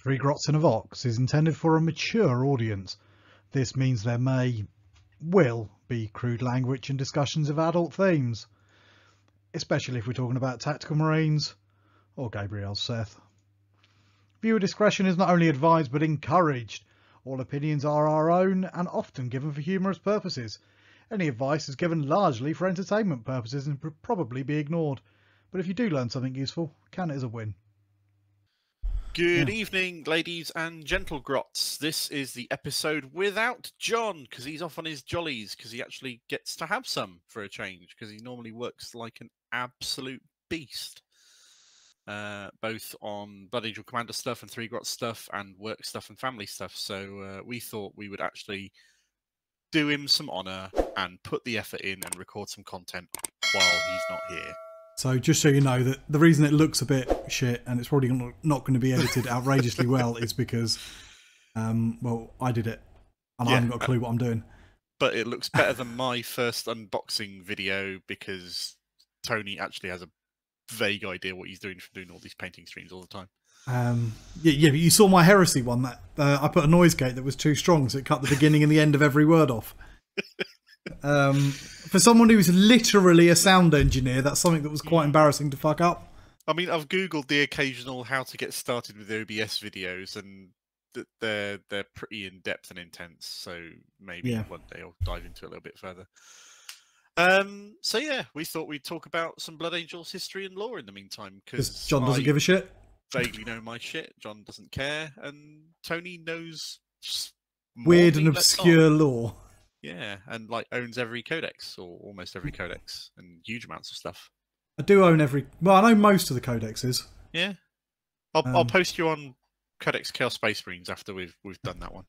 Three Grots in a Vox is intended for a mature audience. This means there will be crude language and discussions of adult themes, especially if we're talking about tactical marines or Gabriel's Seth. Viewer discretion is not only advised but encouraged. All opinions are our own and often given for humorous purposes. Any advice is given largely for entertainment purposes and would probably be ignored. But if you do learn something useful, count it as a win. Good evening, ladies and gentle grots. This is the episode without John, because he's off on his jollies, because he actually gets to have some for a change, because he normally works like an absolute beast. Both on Blood Angel Commander stuff and Three Grots stuff and work stuff and family stuff. So we thought we would actually do him some honour and put the effort in and record some content while he's not here. So just so you know, that the reason it looks a bit shit and it's probably not going to be edited outrageously well is because, well, I did it and I haven't got a clue what I'm doing. But it looks better than my first unboxing video because Tony actually has a vague idea what he's doing from doing all these painting streams all the time. Yeah, but you saw my heresy one that I put a noise gate that was too strong, so it cut the beginning and the end of every word off. For someone who's literally a sound engineer, that's something that was quite embarrassing to fuck up. I mean, I've googled the occasional how to get started with OBS videos, and they're pretty in depth and intense. So maybe one day I'll dive into it a little bit further. So yeah, we thought we'd talk about some Blood Angels history and lore in the meantime, because John doesn't give a shit. Vaguely know my shit. John doesn't care, and Tony knows weird and obscure lore. Yeah, and like owns every codex, or almost every codex, and huge amounts of stuff. I do own well, I know most of the codexes. Yeah, I'll post you on Codex Chaos Space Marines after we've done that one.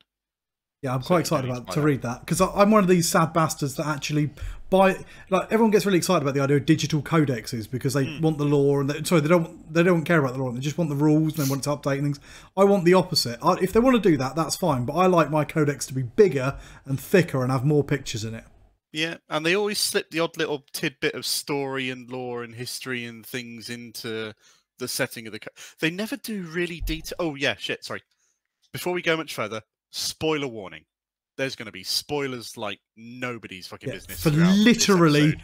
Yeah, I'm quite excited to read that, because I'm one of these sad bastards that actually buy. Like, everyone gets really excited about the idea of digital codexes because they want the lore, and they don't care about the lore. They just want the rules and they want to update things. I want the opposite. If they want to do that, that's fine. But I like my codex to be bigger and thicker and have more pictures in it. Yeah, and they always slip the odd little tidbit of story and lore and history and things into the setting of the. They never do really detail. Oh yeah, shit. Sorry. Before we go much further. Spoiler warning. There's going to be spoilers like nobody's fucking business. For literally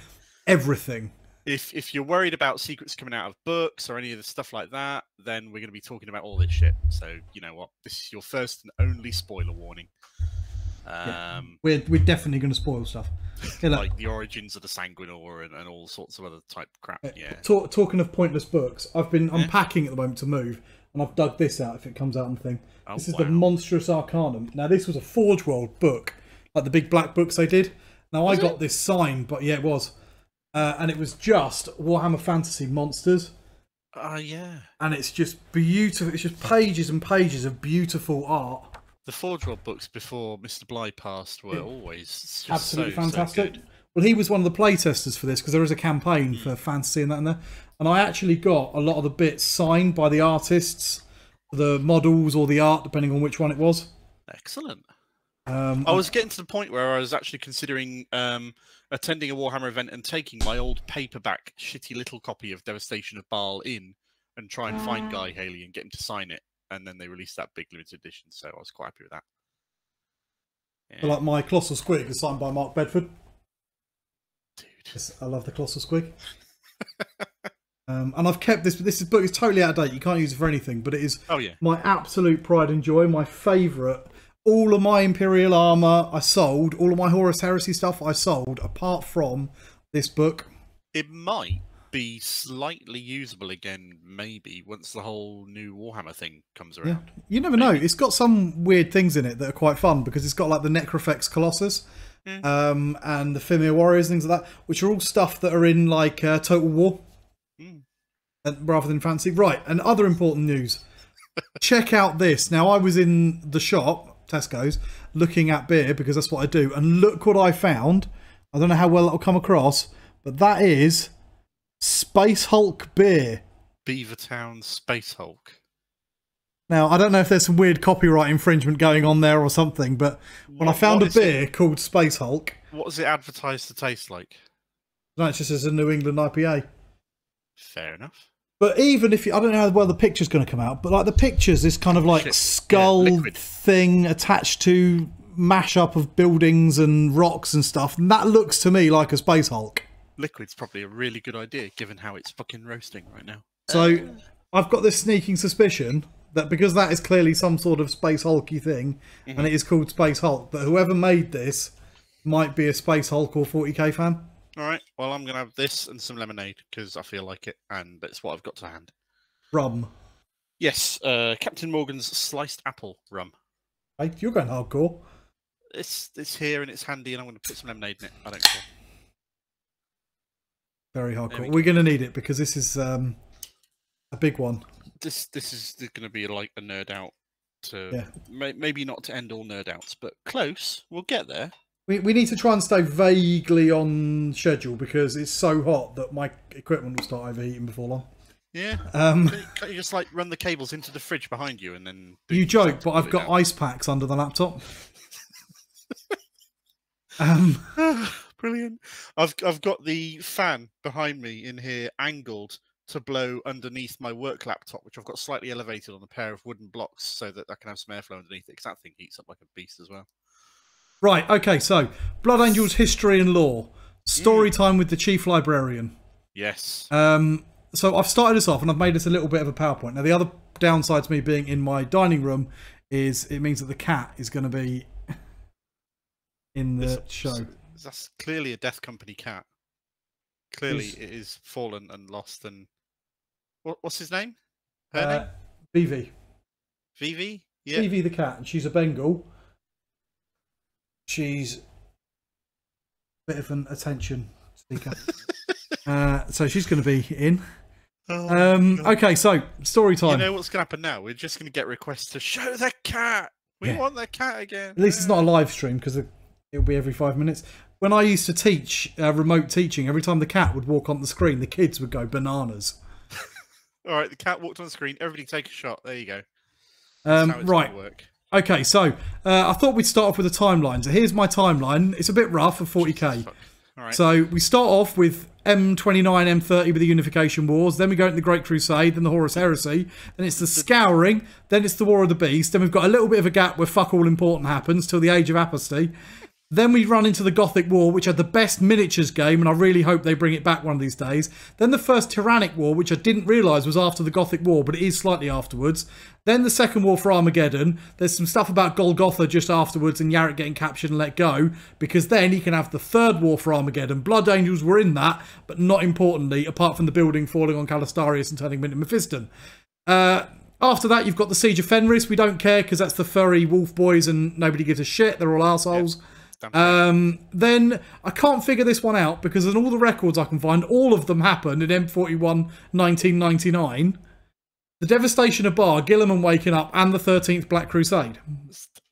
everything. If you're worried about secrets coming out of books or any of the stuff like that, then we're going to be talking about all this shit. So, you know what? This is your first and only spoiler warning. We're definitely going to spoil stuff. Like the origins of the Sanguinius and all sorts of other type crap. Yeah. Talking of pointless books, I've been unpacking at the moment to move, and I've dug this out if it comes out on the thing. This is the Monstrous Arcanum. Now, this was a Forge World book, like the big black books they did. Now, I got this signed, but yeah, it was. And it was just Warhammer Fantasy monsters. Yeah. And it's just beautiful. It's just pages and pages of beautiful art. The Forge World books before Mr. Bly passed were always just absolutely so fantastic. So good. Well, he was one of the playtesters for this because there is a campaign for fantasy and that in there. And I actually got a lot of the bits signed by the artists, the models or the art, depending on which one it was. Excellent. I was getting to the point where I was actually considering attending a Warhammer event and taking my old paperback, shitty little copy of Devastation of Baal in and try and find Guy Haley and get him to sign it. And then they released that big limited edition, so I was quite happy with that. Yeah. Like my Colossal Squig is signed by Mark Bedford. Dude. Yes, I love the Colossal Squig. And I've kept this book is totally out of date. You can't use it for anything, but it is my absolute pride and joy, my favourite. All of my Imperial armour I sold, all of my Horus Heresy stuff I sold, apart from this book. It might be slightly usable again, maybe, once the whole new Warhammer thing comes around. Yeah. You never know. It's got some weird things in it that are quite fun, because it's got like the Necrofex Colossus and the Fimir Warriors, things like that, which are all stuff that are in like Total War. Rather than fancy. Right, and other important news. Check out this. Now, I was in the shop, Tesco's, looking at beer, because that's what I do, and look what I found. I don't know how well it'll come across, but that is Space Hulk beer. Beavertown Space Hulk. Now, I don't know if there's some weird copyright infringement going on there or something, but when I found a beer called Space Hulk... What does it advertise to taste like? No, it just says a New England IPA. Fair enough. But even if I don't know how well the picture's going to come out, but like the pictures, this kind of like skull thing attached to mashup of buildings and rocks and stuff, and that looks to me like a Space Hulk. Liquid's probably a really good idea, given how it's fucking roasting right now. So I've got this sneaking suspicion that because that is clearly some sort of Space Hulky thing, and it is called Space Hulk, that whoever made this might be a Space Hulk or 40k fan. All right, well, I'm going to have this and some lemonade because I feel like it, and that's what I've got to hand. Rum. Yes, Captain Morgan's sliced apple rum. Hey, you're going hardcore. It's here and it's handy, and I'm going to put some lemonade in it. I don't care. Very hardcore. We're going to need it because this is a big one. This is going to be like a nerd out to maybe not to end all nerd outs, but close. We'll get there. We need to try and stay vaguely on schedule because it's so hot that my equipment will start overheating before long. Yeah. Can't you just like run the cables into the fridge behind you and then? You joke, but I've got ice packs under the laptop. Brilliant. I've got the fan behind me in here angled to blow underneath my work laptop, which I've got slightly elevated on a pair of wooden blocks so that I can have some airflow underneath it, because that thing heats up like a beast as well. Right, okay, so Blood Angels history and lore. Story time with the Chief Librarian. Yes. So I've started this off and I've made this a little bit of a PowerPoint. Now the other downside to me being in my dining room is it means that the cat is going to be in the show. That's clearly a Death Company cat. Clearly it is fallen and lost. And what's his name? Her name? Vivi. Vivi? Yeah. Vivi the cat, and she's a Bengal. She's a bit of an attention seeker. So she's going to be in. Okay, so story time. You know what's going to happen now? We're just going to get requests to show the cat. We want the cat again. At least it's not a live stream because it'll be every 5 minutes. When I used to teach remote teaching, every time the cat would walk on the screen, the kids would go bananas. All right, the cat walked on the screen. Everybody take a shot. There you go. Right. Work. Okay, so I thought we'd start off with a timeline. So here's my timeline. It's a bit rough for 40k. All right. So we start off with M29, M30 with the Unification Wars. Then we go into the Great Crusade, then the Horus Heresy. Then it's the Scouring. Then it's the War of the Beast. Then we've got a little bit of a gap where fuck all important happens till the Age of Apostasy. Then we run into the Gothic War, which had the best miniatures game, and I really hope they bring it back one of these days. Then the first Tyrannic War, which I didn't realise was after the Gothic War, but it is slightly afterwards. Then the Second War for Armageddon. There's some stuff about Golgotha just afterwards and Yarrick getting captured and let go, because then you can have the Third War for Armageddon. Blood Angels were in that, but not importantly, apart from the building falling on Calistarius and turning him into Mephiston. After that, you've got the Siege of Fenris. We don't care, because that's the furry wolf boys and nobody gives a shit. They're all arseholes. Yep. Then I can't figure this one out because in all the records I can find, all of them happened in M41 1999. The Devastation of Bar, Gilliman waking up, and the 13th Black Crusade.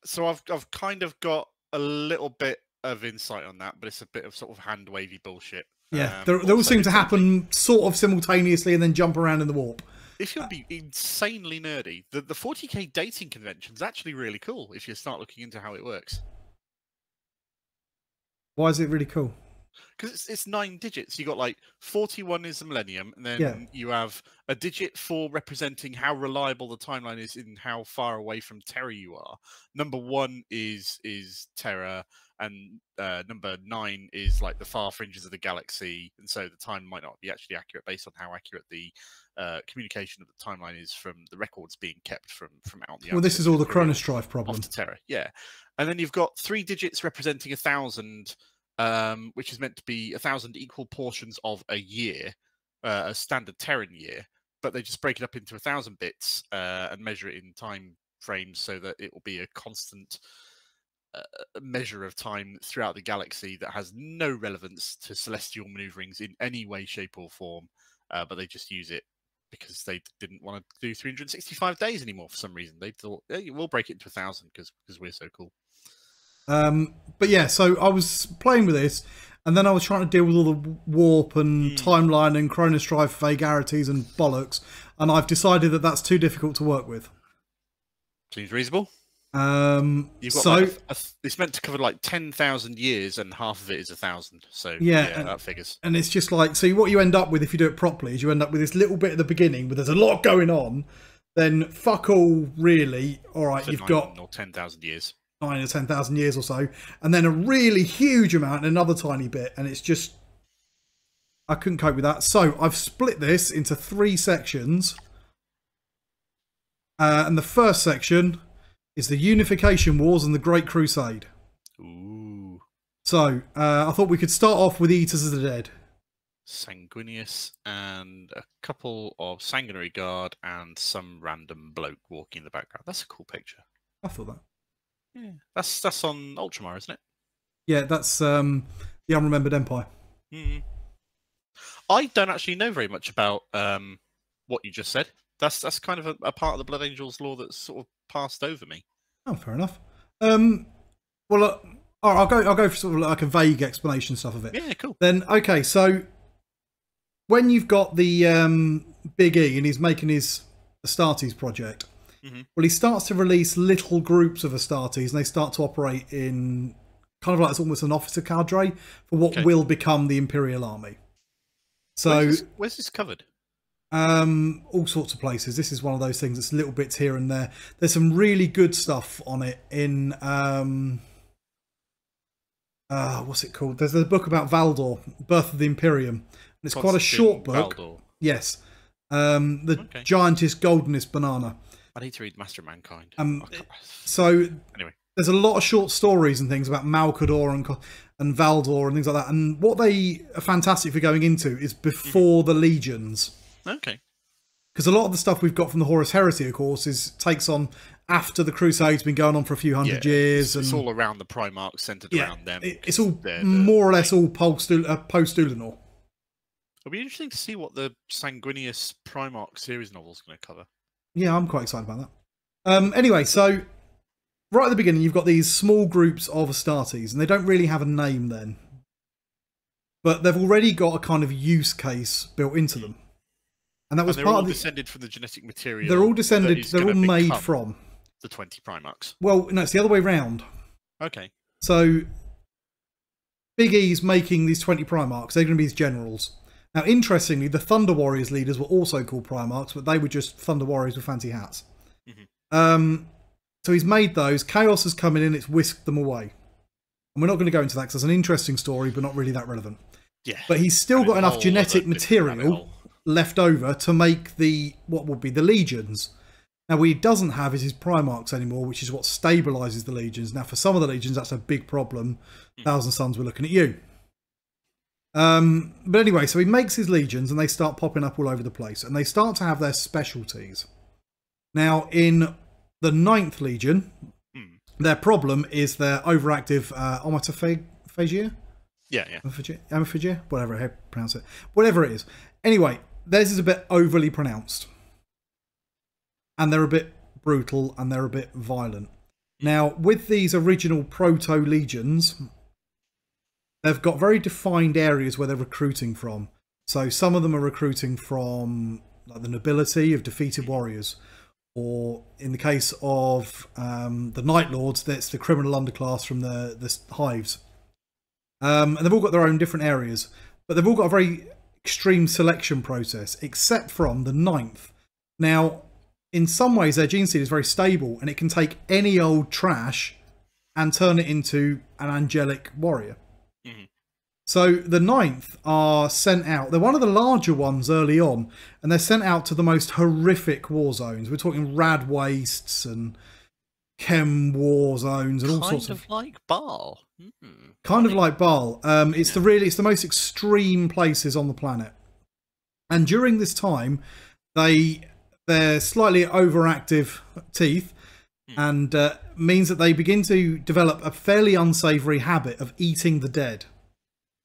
So I've kind of got a little bit of insight on that, but it's a bit of sort of hand wavy bullshit. Yeah, they all seem to happen sort of simultaneously and then jump around in the warp. If you'll be insanely nerdy, the 40k dating convention is actually really cool if you start looking into how it works. Why is it really cool? Because it's 9 digits. You got like 41 is the millennium, and then you have a digit for representing how reliable the timeline is in how far away from Terra you are. Number 1 is Terra, and number 9 is like the far fringes of the galaxy, and so the time might not be actually accurate based on how accurate the communication of the timeline is from the records being kept from out in the. Well, this is all the Cronus Drive problem. Off to Terra, yeah. And then you've got 3 digits representing 1,000, which is meant to be 1,000 equal portions of a year, a standard Terran year, but they just break it up into 1,000 bits and measure it in time frames so that it will be a constant measure of time throughout the galaxy that has no relevance to celestial maneuverings in any way, shape, or form, but they just use it because they didn't want to do 365 days anymore for some reason. They thought, hey, we'll break it into 1,000 because we're so cool. But yeah, so I was playing with this, and then I was trying to deal with all the warp and timeline and Cronus Drive vagarities and bollocks, and I've decided that that's too difficult to work with. Seems reasonable. You've got it's meant to cover like 10,000 years, and half of it is 1,000. So yeah, that figures. And it's just like, so what you end up with if you do it properly is you end up with this little bit at the beginning, but there's a lot going on. Then fuck all, really. All right, you've got 9 or 10,000 years, 9 or 10,000 years or so, and then a really huge amount, and another tiny bit, and it's just, I couldn't cope with that. So I've split this into 3 sections, and the first section is the Unification Wars and the Great Crusade. Ooh. So I thought we could start off with Eaters of the Dead. Sanguinius and a couple of Sanguinary Guard and some random bloke walking in the background. That's a cool picture. I thought that. Yeah, that's on Ultramar, isn't it? Yeah, that's the Unremembered Empire. Mm. I don't actually know very much about what you just said. That's kind of a part of the Blood Angels lore that's sort of passed over me. Oh, fair enough. Well, I'll go for sort of like a vague explanation stuff of it. Yeah, cool. Then okay, so when you've got the Big E and he's making his Astartes project, well, he starts to release little groups of Astartes, and they start to operate in kind of like it's almost an officer cadre for what will become the Imperial Army. So where's this covered? All sorts of places. This is one of those things that's little bits here and there. There's some really good stuff on it in what's it called? There's a book about Valdor, Birth of the Imperium, and it's quite a short book. Valdor. Yes, the giantess goldenest banana. I need to read Master of Mankind. So anyway, there's a lot of short stories and things about Malcador and Valdor and things like that. And what they are fantastic for going into is before the legions. Okay. Because a lot of the stuff we've got from the Horus Heresy, of course, takes on after the Crusade's been going on for a few hundred years. It's all around the Primarchs, centered around them. It's all more or less all post-Ulanor. It'll be interesting to see what the Sanguinius Primarch series novel is going to cover. Yeah, I'm quite excited about that. Anyway, so right at the beginning, you've got these small groups of Astartes, and they don't really have a name then. But they've already got a kind of use case built into them. And that was part of the... descended from the genetic material. They're all descended, they're all made from the 20 Primarchs. Well, no, it's the other way round. Okay. So Big E's making these 20 Primarchs. They're going to be his generals. Now, interestingly, the Thunder Warriors leaders were also called Primarchs, but they were just Thunder Warriors with fancy hats. So he's made those. Chaos has come in, it's whisked them away. And we're not going to go into that because it's an interesting story, but not really that relevant. Yeah. But he's still got enough genetic material left over to make what would be the legions. Now, what he doesn't have is his Primarchs anymore, which is what stabilises the legions. Now, for some of the legions, that's a big problem. Thousand Sons, we're looking at you. But anyway, so he makes his legions and they start popping up all over the place, and they start to have their specialties. Now, in the 9th Legion, their problem is their overactive omatophagia. Yeah. Omatophagia? Whatever, how you pronounce it. Whatever it is. Anyway, theirs is a bit overly pronounced. And they're a bit brutal and they're a bit violent. Now, with these original proto-legions, they've got very defined areas where they're recruiting from. So some of them are recruiting from like the nobility of defeated warriors. Or in the case of the Night Lords, that's the criminal underclass from the hives. And they've all got their own different areas. But they've all got a very extreme selection process, except from the 9th. Now, in some ways, their gene seed is very stable, and it can take any old trash and turn it into an angelic warrior. So the 9th are sent out. They're one of the larger ones early on, and they're sent out to the most horrific war zones. We're talking rad wastes and chem war zones and all sorts of... Kind of like Baal. Kind of like Baal. It's the most extreme places on the planet. And during this time, they're slightly overactive teeth, and means that they begin to develop a fairly unsavoury habit of eating the dead.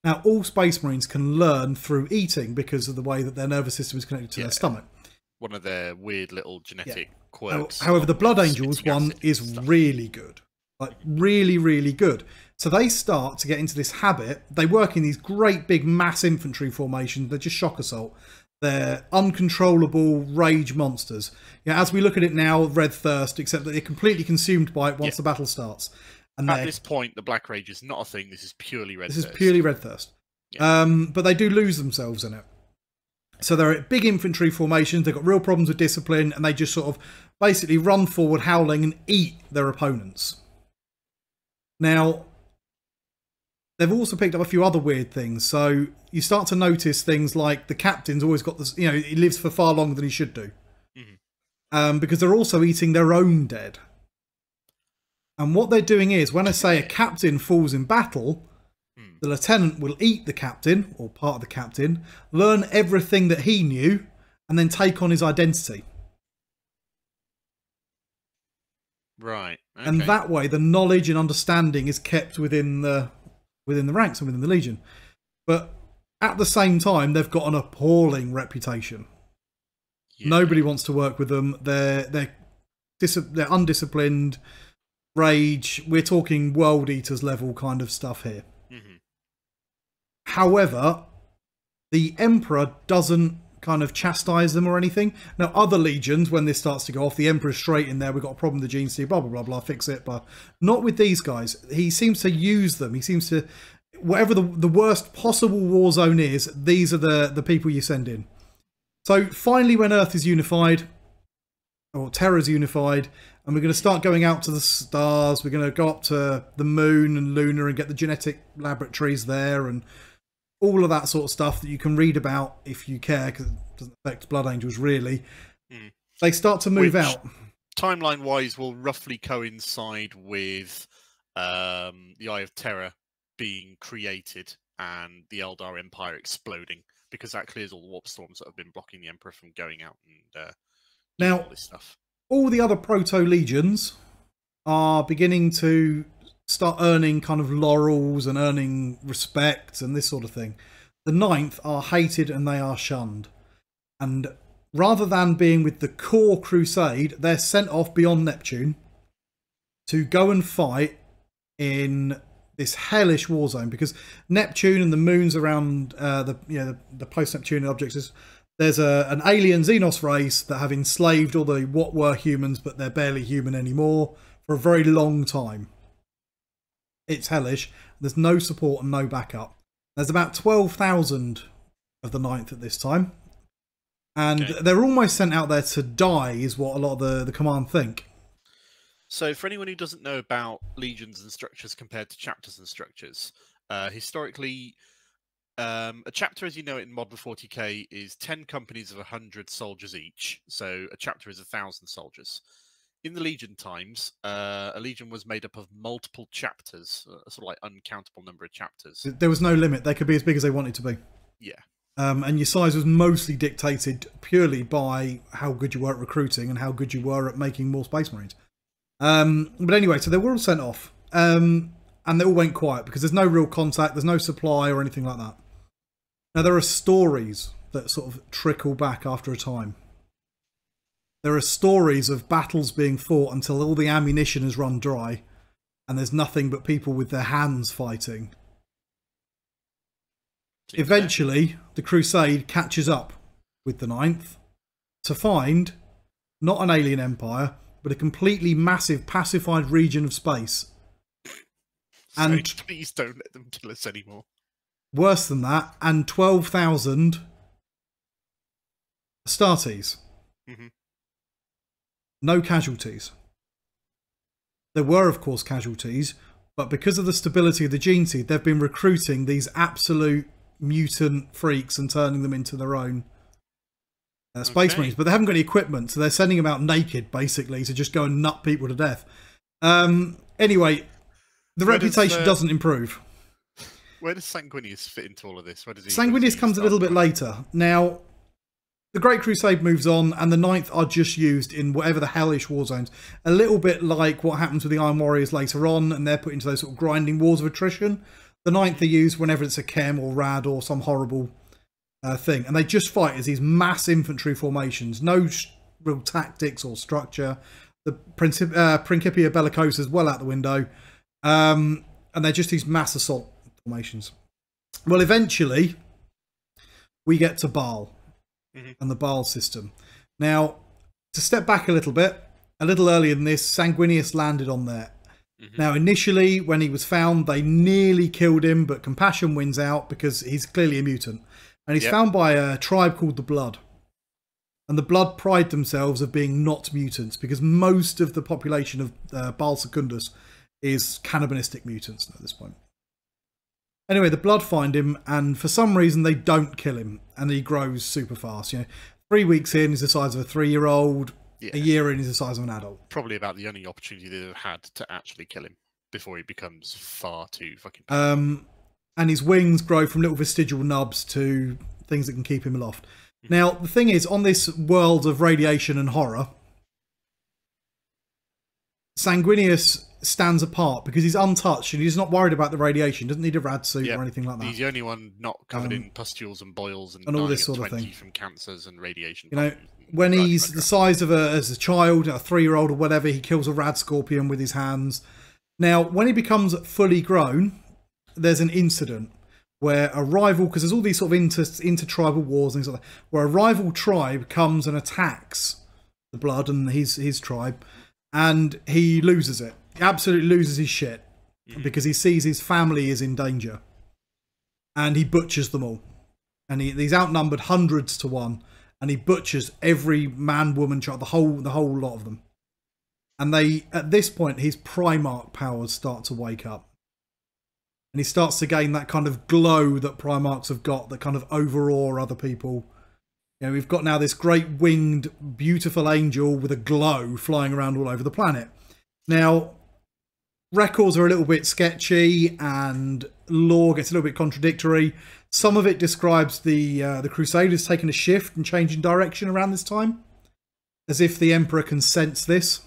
Now, all Space Marines can learn through eating because of the way that their nervous system is connected to their stomach. One of their weird little genetic quirks. However, the Blood Angels one is really good. Like, really, really good. So they start to get into this habit. They work in these great big mass infantry formations. They're just shock assault. They're uncontrollable rage monsters. As we look at it now, Red Thirst, except that they're completely consumed by it once the battle starts. And at this point, the Black Rage is not a thing. This is purely Red Thirst. This is purely Red Thirst. But they do lose themselves in it. So they're big infantry formations. They've got real problems with discipline, and they just sort of basically run forward howling and eat their opponents. Now, they've also picked up a few other weird things. So you start to notice things like the captain's always got this, he lives for far longer than he should do. Because they're also eating their own dead. And what they're doing is, when I say a captain falls in battle, the lieutenant will eat the captain, or part of the captain, learn everything that he knew, and then take on his identity. Right. Okay. And that way, the knowledge and understanding is kept within the ranks and within the Legion. But at the same time, they've got an appalling reputation. Yeah. Nobody wants to work with them. They're undisciplined, rage. We're talking World Eaters level kind of stuff here. However, the Emperor doesn't kind of chastise them or anything. Now, other legions, when this starts to go off, the Emperor's straight in there. We've got a problem with the Gene Steed, blah, blah, blah, blah, fix it. But not with these guys. He seems to use them. He seems to, whatever the worst possible war zone is, these are the people you send in. So finally, when Earth is unified, or Terra's unified, and we're going to start going out to the stars, we're going to go up to the moon and Luna and get the genetic laboratories there and all of that sort of stuff that you can read about if you care, because it doesn't affect Blood Angels really. They start to move out. Timeline-wise, will roughly coincide with the Eye of Terror being created and the Eldar Empire exploding, because that clears all the warp storms that have been blocking the Emperor from going out and now all this stuff. All the other proto-legions are beginning to start earning kind of laurels and earning respect and this sort of thing. The 9th are hated and they are shunned. And rather than being with the core Crusade, they're sent off beyond Neptune to go and fight in this hellish war zone, because Neptune and the moons around the post-Neptunian objects, there's an alien Xenos race that have enslaved all the what were humans, but they're barely human anymore, for a very long time. It's hellish. There's no support and no backup. There's about 12,000 of the 9th at this time. And they're almost sent out there to die, is what a lot of the command think. So for anyone who doesn't know about legions and structures compared to chapters and structures, historically, a chapter as you know it in modern 40k is 10 companies of 100 soldiers each. So a chapter is 1,000 soldiers. In the Legion times, a Legion was made up of multiple chapters, a sort of like uncountable number of chapters. There was no limit. They could be as big as they wanted to be. Yeah. And your size was mostly dictated purely by how good you were at recruiting and how good you were at making more Space Marines. But anyway, so they were all sent off. And they all went quiet because there's no real contact, there's no supply or anything like that. Now, there are stories that sort of trickle back after a time. There are stories of battles being fought until all the ammunition has run dry and there's nothing but people with their hands fighting. Eventually, the Crusade catches up with the 9th to find not an alien empire, but a completely massive pacified region of space. And please don't let them kill us anymore. Worse than that, and 12,000 Astartes. No casualties. There were, of course, casualties, but because of the stability of the Gene Seed, they've been recruiting these absolute mutant freaks and turning them into their own Space Marines. But they haven't got any equipment, so they're sending them out naked, basically, to just go and nut people to death. Anyway, the reputation doesn't improve. Where does Sanguinius fit into all of this? Sanguinius comes a little bit later. Now, the Great Crusade moves on, and the 9th are just used in whatever the hellish war zones. A little bit like what happens with the Iron Warriors later on, and they're put into those sort of grinding wars of attrition. The 9th are used whenever it's a chem or rad or some horrible thing. And they just fight as these mass infantry formations. No real tactics or structure. The Principia Bellicosa is well out the window. And they're just these mass assault formations. Well, eventually, we get to Baal. and the Baal system. Now, to step back a little bit, a little earlier than this, Sanguinius landed on there. Now, initially, when he was found, they nearly killed him, but compassion wins out because he's clearly a mutant. And he's found by a tribe called the Blood. And the Blood pride themselves of being not mutants, because most of the population of Baal Secundus is cannibalistic mutants at this point. Anyway, the Blood find him, and for some reason they don't kill him, and he grows super fast. 3 weeks in, he's the size of a 3-year-old. Yeah. A year in, he's the size of an adult. Probably about the only opportunity they've had to actually kill him before he becomes far too fucking. And his wings grow from little vestigial nubs to things that can keep him aloft. Now, the thing is, on this world of radiation and horror, Sanguinius stands apart because he's untouched and he's not worried about the radiation. Doesn't need a rad suit or anything like that. He's the only one not covered in pustules and boils and all this sort of thing from cancers and radiation. When he's the size of as a child, a 3-year-old or whatever, he kills a rad scorpion with his hands. Now, when he becomes fully grown, there's an incident where a rival, because there's all these sort of inter-tribal wars and things like that, where a rival tribe comes and attacks the Blood and his tribe, and he loses it. He absolutely loses his shit because he sees his family is in danger, and he butchers them all. And he's outnumbered hundreds to one. And he butchers every man, woman, child, the whole lot of them. And at this point, his Primarch powers start to wake up. And he starts to gain that kind of glow that Primarchs have got, that kind of overawe other people. We've got now this great winged, beautiful angel with a glow flying around all over the planet. Now, records are a little bit sketchy and lore gets a little bit contradictory. Some of it describes the Crusaders taking a shift and changing direction around this time, as if the Emperor can sense this.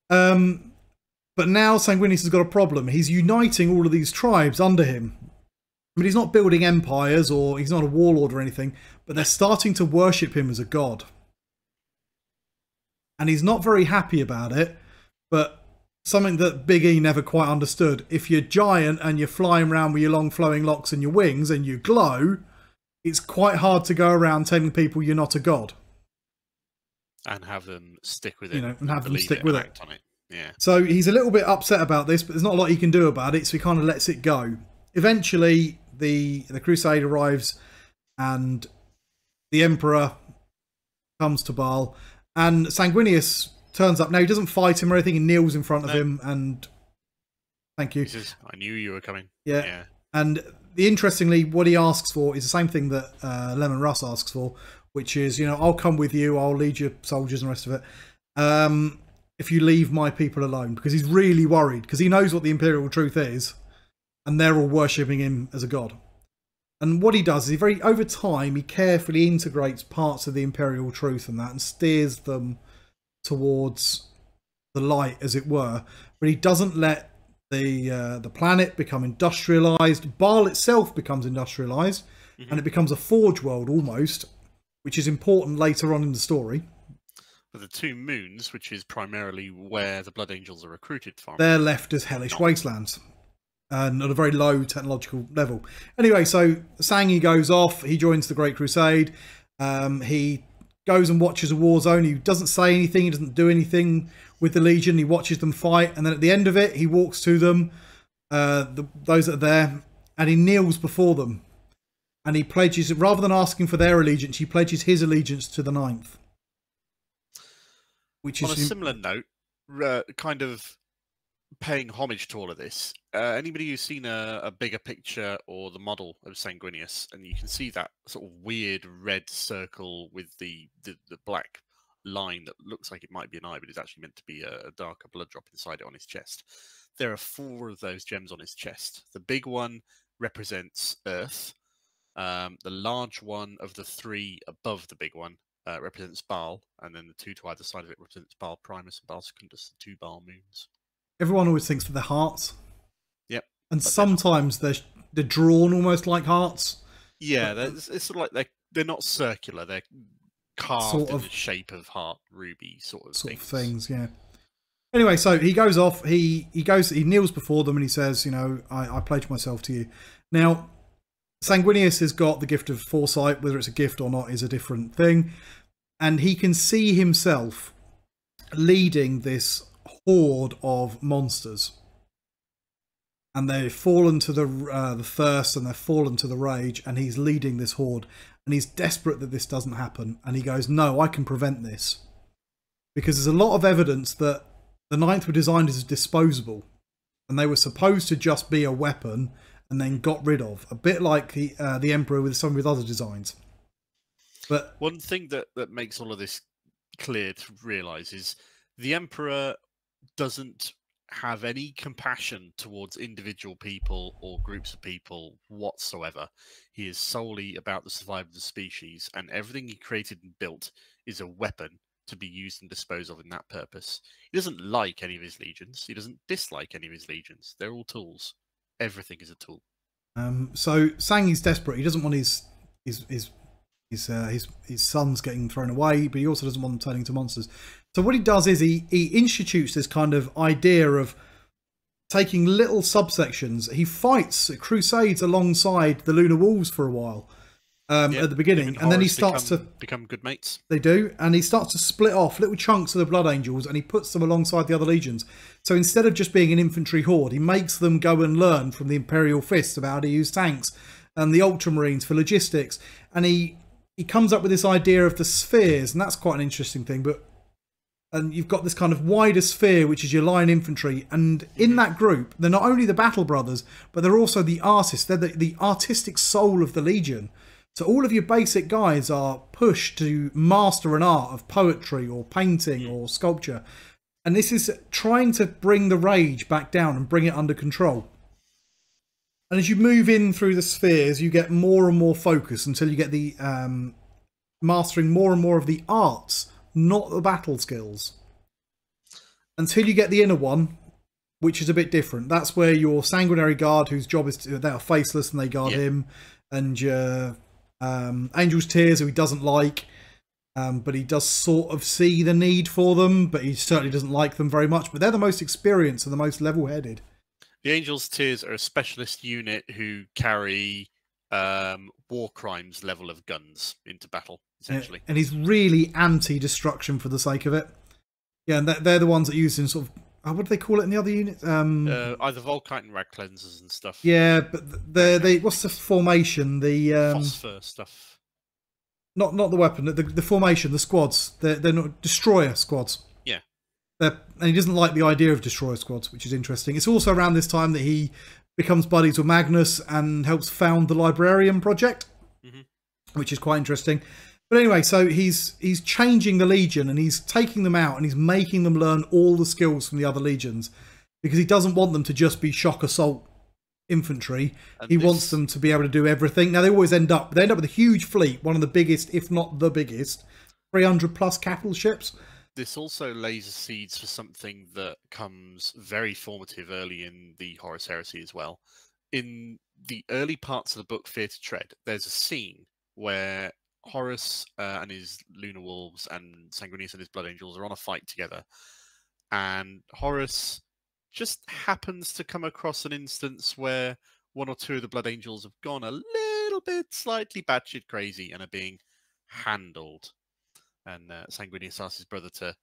But now Sanguinius has got a problem. He's uniting all of these tribes under him. I mean, he's not building empires or he's not a warlord or anything, but they're starting to worship him as a god. And he's not very happy about it, but something that Big E never quite understood. If you're giant and you're flying around with your long flowing locks and your wings and you glow, it's quite hard to go around telling people you're not a god. And have them stick with it. And have them stick with it. On it. Yeah. So he's a little bit upset about this, but there's not a lot he can do about it, so he kind of lets it go. Eventually, the Crusade arrives and the Emperor comes to Baal, and Sanguinius turns up. Now, he doesn't fight him or anything. He kneels in front of him and... Thank you. He says, I knew you were coming. Yeah. And interestingly, what he asks for is the same thing that Lemon Russ asks for, which is, I'll come with you. I'll lead your soldiers and the rest of it. If you leave my people alone. Because he's really worried. Because he knows what the Imperial truth is. And they're all worshipping him as a god. And what he does is, over time, he carefully integrates parts of the Imperial truth and that and steers them towards the light, as it were, but he doesn't let the planet become industrialized. Baal itself becomes industrialized, and it becomes a forge world almost, which is important later on in the story. But the two moons, which is primarily where the Blood Angels are recruited from, they're left as hellish wastelands, and at a very low technological level. Anyway, so Sangi goes off. He joins the Great Crusade. He goes and watches a war zone. He doesn't say anything. He doesn't do anything with the Legion. He watches them fight. And then at the end of it, he walks to them, those that are there, and he kneels before them. And he pledges, rather than asking for their allegiance, he pledges his allegiance to the Ninth. Which is... On a similar note, kind of paying homage to all of this, anybody who's seen a bigger picture or the model of Sanguinius, and you can see that sort of weird red circle with the black line that looks like it might be an eye, but is actually meant to be a darker blood drop inside it on his chest. There are 4 of those gems on his chest. The big one represents Earth. The large one of the 3 above the big one represents Baal, and then the 2 to either side of it represents Baal Primus and Baal Secundus, the 2 Baal moons. Everyone always thinks that they're hearts. Yep. And sometimes they're drawn almost like hearts. Yeah, it's sort of like they're not circular. They're carved in the shape of heart ruby sort of things. Yeah. Anyway, so he goes off. He kneels before them and he says, I pledge myself to you. Now, Sanguinius has got the gift of foresight. Whether it's a gift or not is a different thing. And he can see himself leading this horde of monsters. And they've fallen to the thirst, and they've fallen to the rage, and he's leading this horde. And he's desperate that this doesn't happen. And he goes, no, I can prevent this. Because there's a lot of evidence that the Ninth were designed as disposable. And they were supposed to just be a weapon and then got rid of. A bit like the Emperor with some of his other designs. But one thing that makes all of this clear to realise is the Emperor doesn't have any compassion towards individual people or groups of people whatsoever. He is solely about the survival of the species, and everything he created and built is a weapon to be used and disposed of in that purpose. He doesn't like any of his legions. He doesn't dislike any of his legions. They're all tools. Everything is a tool. So Sang is desperate. He doesn't want his sons getting thrown away, but he also doesn't want them turning into monsters. So what he does is he institutes this kind of idea of taking little subsections. He fights crusades alongside the Lunar Wolves for a while at the beginning, and then he starts to become good mates. They do, and he starts to split off little chunks of the Blood Angels, and he puts them alongside the other legions. So instead of just being an infantry horde, he makes them go and learn from the Imperial Fists about how to use tanks, and the Ultramarines for logistics, and he comes up with this idea of the spheres, and that's quite an interesting thing. And you've got this kind of wider sphere, which is your line infantry, and in that group, they're not only the battle brothers, but they're also the artists. They're the artistic soul of the Legion. So all of your basic guys are pushed to master an art of poetry or painting or sculpture. And this is trying to bring the rage back down and bring it under control. And as you move in through the spheres, you get more and more focus until you get the mastering more and more of the arts, not the battle skills. Until you get the inner one, which is a bit different. That's where your sanguinary guard, whose job is they are faceless and they guard him, and your Angel's Tears, who he doesn't like, but he does sort of see the need for them, but he certainly doesn't like them very much. But they're the most experienced and the most level-headed. The Angel's Tears are a specialist unit who carry war crimes level of guns into battle, essentially. And he's really anti-destruction for the sake of it. Yeah, and they're the ones that use in sort of, what do they call it in the other units? Either Volkite and Rag Cleansers and stuff. Yeah, but they what's the formation? The Phosphor stuff. Not the weapon. The formation, the squads. They're not destroyer squads. Yeah. And he doesn't like the idea of destroyer squads, which is interesting. It's also around this time that he becomes buddies with Magnus and helps found the Librarian project, which is quite interesting. But anyway, so he's changing the Legion, and he's taking them out, and he's making them learn all the skills from the other legions, because he doesn't want them to just be shock assault infantry. And he wants them to be able to do everything. Now they end up with a huge fleet, one of the biggest, if not the biggest, 300 plus capital ships. This also lays the seeds for something that comes very formative early in the Horus Heresy as well. In the early parts of the book Fear to Tread, there's a scene where Horus and his Lunar Wolves and Sanguinius and his Blood Angels are on a fight together. And Horus just happens to come across an instance where one or two of the Blood Angels have gone a little bit slightly batshit crazy and are being handled. And Sanguinius asks his brother to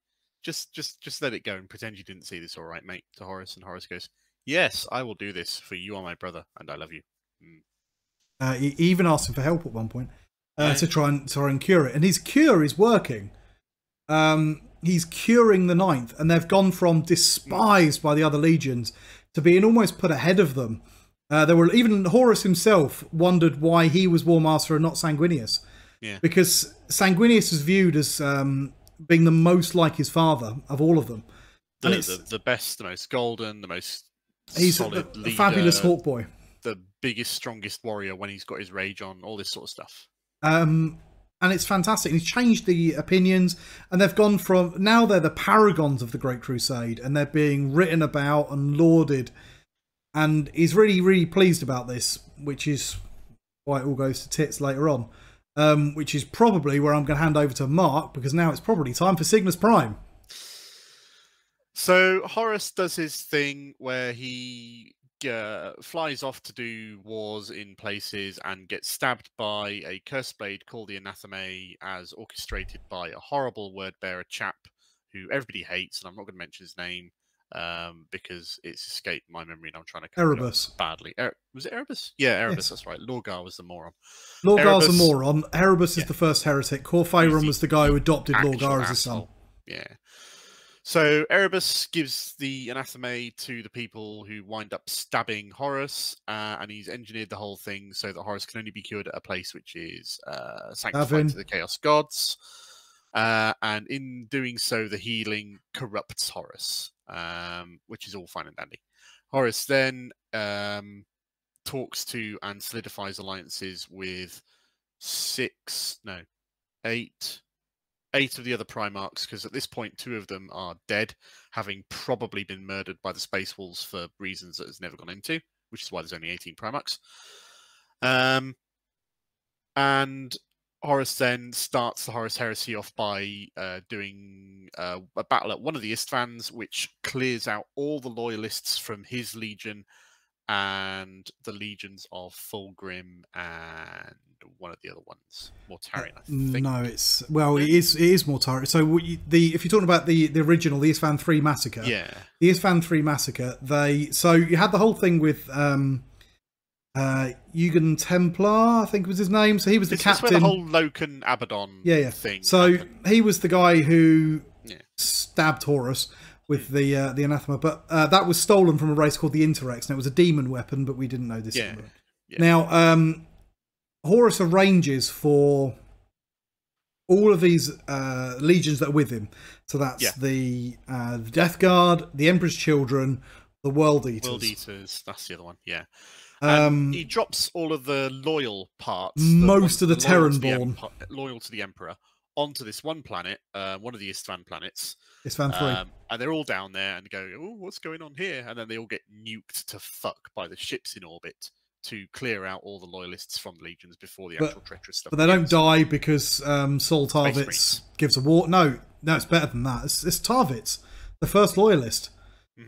just let it go and pretend you didn't see this, all right, mate, to Horus. And Horus goes, yes, I will do this, for you are my brother, and I love you. He even asked him for help at one point to try and cure it. And his cure is working. He's curing the Ninth, and they've gone from despised by the other legions to being almost put ahead of them. Even Horus himself wondered why he was War Master and not Sanguinius. Yeah. Because Sanguinius is viewed as being the most like his father of all of them. The best, the most golden, the most solid leader. He's a fabulous Hawk Boy. The biggest, strongest warrior when he's got his rage on, all this sort of stuff. And it's fantastic. He's changed the opinions, and they've gone from, now they're the paragons of the Great Crusade, and they're being written about and lauded. And he's really, really pleased about this, which is why it all goes to tits later on. Which is probably where I'm going to hand over to Mark, because now it's probably time for Cygnus Prime. So Horus does his thing where he flies off to do wars in places and gets stabbed by a cursed blade called the Anathema, as orchestrated by a horrible word-bearer chap who everybody hates, and I'm not going to mention his name because it's escaped my memory and I'm trying to cover it Erebus. up badly. Was it Erebus? Yeah, Erebus, Yes. That's right. Lorgar was the moron. Lorgar's Erebus, a moron. Erebus is the first heretic. Corphaeron was the guy who adopted Lorgar as his son. Yeah. So Erebus gives the anathema to the people who wind up stabbing Horus, and he's engineered the whole thing so that Horus can only be cured at a place which is sanctified to the Chaos Gods. And in doing so, the healing corrupts Horus, which is all fine and dandy. Horus then talks to and solidifies alliances with 8 of the other Primarchs, because at this point 2 of them are dead, having probably been murdered by the Space Wolves for reasons that has never gone into, which is why there's only 18 Primarchs. And Horus then starts the Horus Heresy off by doing a battle at one of the Istvans, which clears out all the loyalists from his legion and the legions of Fulgrim and one of the other ones, Mortarion, I think. No, it is Mortarion. So if you're talking about the original, the Istvan 3 massacre, the Istvan 3 massacre, so you had the whole thing with Eugen Templar, I think was his name. So he was the captain. This is where the whole Loken Abaddon thing. So happened. he was the guy who stabbed Horus with the anathema, but that was stolen from a race called the Interrex, and it was a demon weapon, but we didn't know this. Now, Horus arranges for all of these legions that are with him. So that's the Death Guard, the Emperor's Children, the World Eaters. World Eaters, that's the other one, And he drops all of the loyal parts. Most of the Terranborn. Loyal to the Emperor, onto this one planet, one of the Istvan planets. Istvan 3. And they're all down there and go, oh, what's going on here? And then they all get nuked to fuck by the ships in orbit to clear out all the loyalists from the legions before the actual treacherous stuff. But they don't die because Saul Tarvitz gives a war. No, it's better than that. It's Tarvitz, the first loyalist.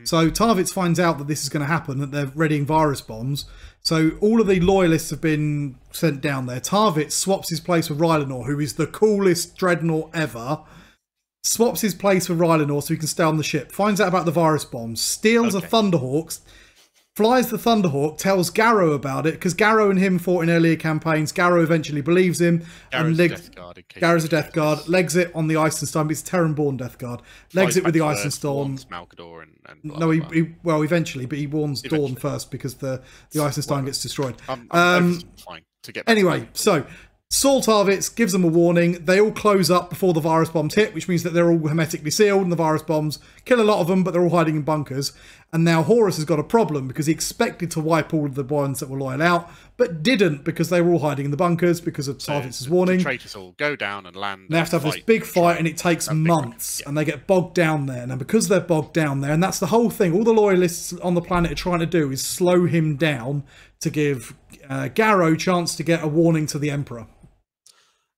So Tarvitz finds out that this is going to happen, that they're readying virus bombs. So all of the loyalists have been sent down there. Tarvitz swaps his place with Rylanor, who is the coolest dreadnought ever. Swaps his place with Rylanor so he can stay on the ship. Finds out about the virus bombs. Steals a Thunderhawk. Flies the Thunderhawk, tells Garrow about it, because Garrow and him fought in earlier campaigns. Garrow eventually believes him. Garrow's a Death Guard. Legs it on the Eisenstein, but it's Terranborn Death Guard. Legs it with the Eisenstein. No, eventually, but he warns Dawn first because the Eisenstein gets destroyed. Fine to get anyway, so Saul Tarvitz gives them a warning. They all close up before the virus bombs hit, which means that they're all hermetically sealed, and the virus bombs kill a lot of them, but they're all hiding in bunkers. And now Horus has got a problem because he expected to wipe all of the ones that were loyal out, but didn't because they were all hiding in the bunkers because of Tarvitz's warning. The traitors all go down and land. They have to have this big fight, and it takes months, and they get bogged down there. Now, because they're bogged down there, and that's the whole thing, all the loyalists on the planet are trying to do is slow him down to give Garrow a chance to get a warning to the Emperor.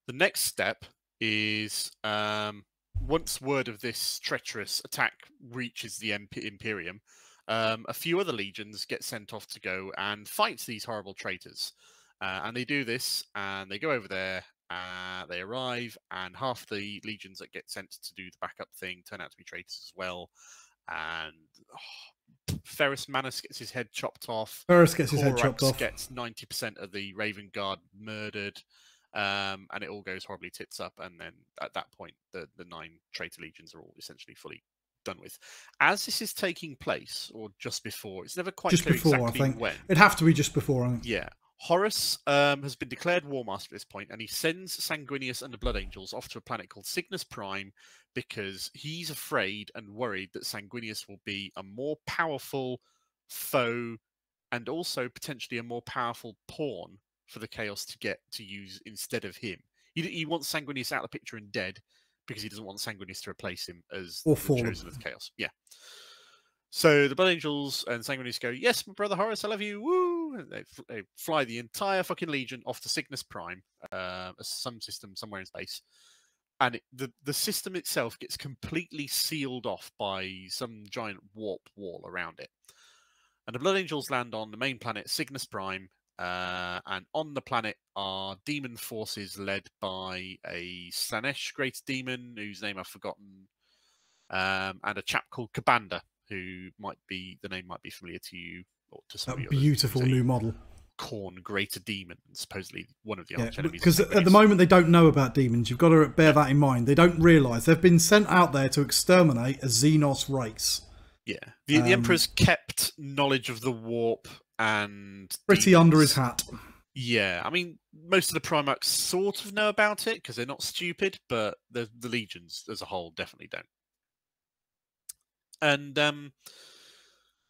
The next step is once word of this treacherous attack reaches the Imperium, a few other legions get sent off to go and fight these horrible traitors. And they do this, and they go over there, they arrive, and half the legions that get sent to do the backup thing turn out to be traitors as well. And Ferrus Manus gets his head chopped off. Ferrus gets his head chopped off. Gets 90% of the Raven Guard murdered. And it all goes horribly tits up, and then at that point the 9 traitor legions are all essentially fully done with. As this is taking place, or just before, it's never quite clear exactly I think. when. It'd have to be just before, I think. Yeah. Horus has been declared War Master at this point, and he sends Sanguinius and the Blood Angels off to a planet called Cygnus Prime because he's afraid and worried that Sanguinius will be a more powerful foe and also potentially a more powerful pawn for the Chaos to get to use instead of him. He wants Sanguinius out of the picture and dead because he doesn't want Sanguinius to replace him as the chosen of the Chaos. Yeah. So the Blood Angels and Sanguinius go, yes, my brother Horus, I love you, woo! And they fly the entire fucking Legion off to Cygnus Prime, some system somewhere in space. And the system itself gets completely sealed off by some giant warp wall around it. And the Blood Angels land on the main planet Cygnus Prime, and on the planet are demon forces led by a Slanesh great demon, whose name I've forgotten, and a chap called Kabanda, who the name might be familiar to you or to some of That the beautiful new model. Khorne greater demon, supposedly one of the arch enemies. Because at the moment they don't know about demons. You've got to bear that in mind. They don't realise they've been sent out there to exterminate a Xenos race. Yeah, the Emperor's kept knowledge of the warp and pretty demons under his hat. Yeah, I mean, most of the Primarchs sort of know about it because they're not stupid, but the legions as a whole definitely don't. And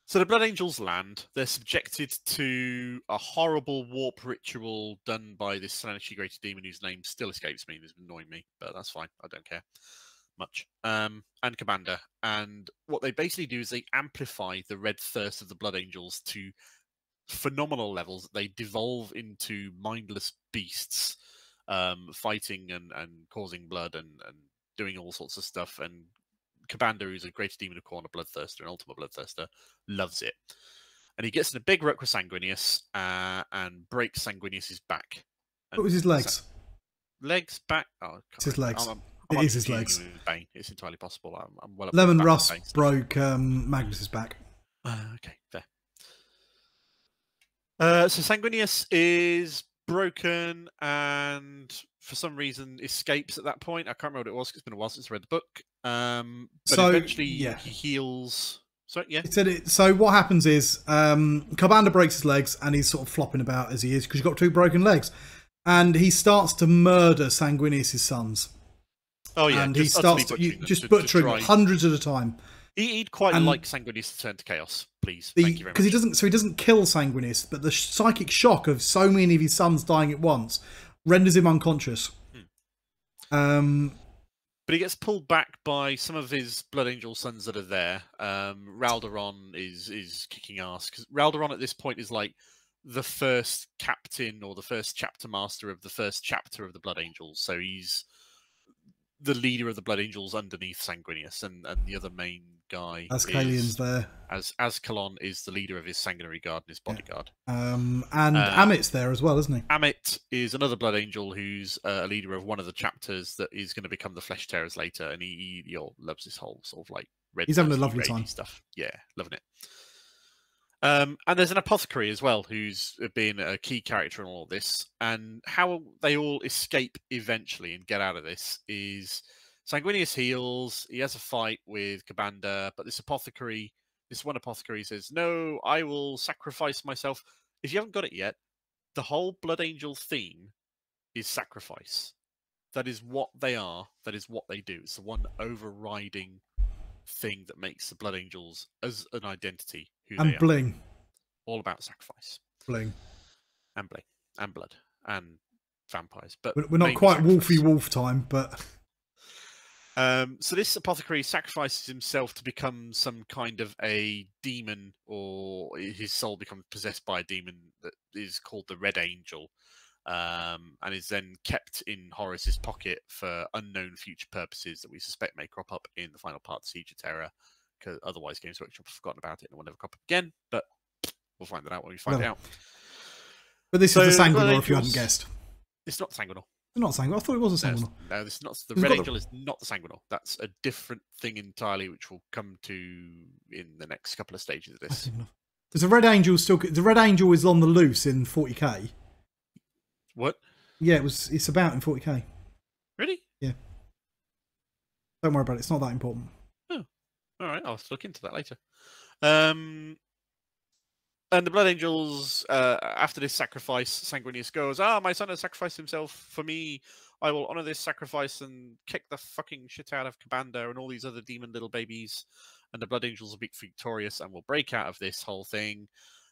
so the Blood Angels land. They're subjected to a horrible warp ritual done by this Slanesh greater demon whose name still escapes me. It's annoying me, but that's fine. I don't care much. And Commander. And what they basically do is they amplify the red thirst of the Blood Angels to phenomenal levels. They devolve into mindless beasts, fighting and causing blood and doing all sorts of stuff. And Kabanda, who's a greater demon of Khorne, a bloodthirster, an ultimate bloodthirster, loves it. And he gets in a big ruck with Sanguinius and breaks Sanguinius's back. What was his legs? Legs, back? Oh, it's his legs. It is his legs. It's entirely possible. I'm well. Lemon Rust broke Magnus's back. Okay, fair. So Sanguinius is broken and for some reason escapes at that point. I can't remember what it was. It's been a while since I read the book. But eventually he heals. So yeah. So what happens is Kabanda breaks his legs and he's sort of flopping about as he is because he's got two broken legs, and he starts to murder Sanguinius' sons. Oh yeah, and he starts to butchering hundreds at a time. He'd quite like Sanguinius to turn to chaos, please. Thank you very much. Because he doesn't kill Sanguinius, but the psychic shock of so many of his sons dying at once renders him unconscious. But he gets pulled back by some of his Blood Angel sons that are there. Ralderon is kicking ass because Ralderon at this point is like the first captain or the first chapter master of the first chapter of the Blood Angels. So he's the leader of the Blood Angels underneath Sanguinius, and the other main guy Azkalon's there. Azkalon is the leader of his Sanguinary Guard and his bodyguard. And Amit's there as well, isn't he? Amit is another Blood Angel who's a leader of one of the chapters that is going to become the Flesh Tearers later, and he loves this whole sort of like red. He's having a lovely time. Stuff. Yeah, loving it. And there's an apothecary as well, who's been a key character in all of this. And how they all escape eventually and get out of this is Sanguinius heals. He has a fight with Kabanda, but this one apothecary says, "No, I will sacrifice myself." If you haven't got it yet, the whole Blood Angel theme is sacrifice. That is what they are. That is what they do. It's the one overriding thing that makes the Blood Angels as an identity. And bling. All about sacrifice. Bling. And bling. And blood. And vampires. But we're not quite Wolfy Wolf time, but... so this apothecary sacrifices himself to become some kind of a demon, or his soul becomes possessed by a demon that is called the Red Angel, and is then kept in Horus's pocket for unknown future purposes that we suspect may crop up in the final part of Siege of Terror, because otherwise Games Workshop have forgotten about it and it will never crop up again, but we'll find that out when we find it out. But this is the Sanguinor, if you hadn't guessed. It's not Sanguinor. It's not Sanguinor. I thought it was a Sanguinor. No, this is not. The Red Angel is not the Sanguinor. That's a different thing entirely, which we'll come to in the next couple of stages of this. There's a Red Angel still. The Red Angel is on the loose in 40k. What? Yeah, it's about in 40k. Really? Yeah. Don't worry about it. It's not that important. Oh, all right. I'll look into that later. And the Blood Angels, after this sacrifice, Sanguinius goes, my son has sacrificed himself for me. I will honour this sacrifice and kick the fucking shit out of Kabanda and all these other demon little babies. And the Blood Angels will be victorious and will break out of this whole thing.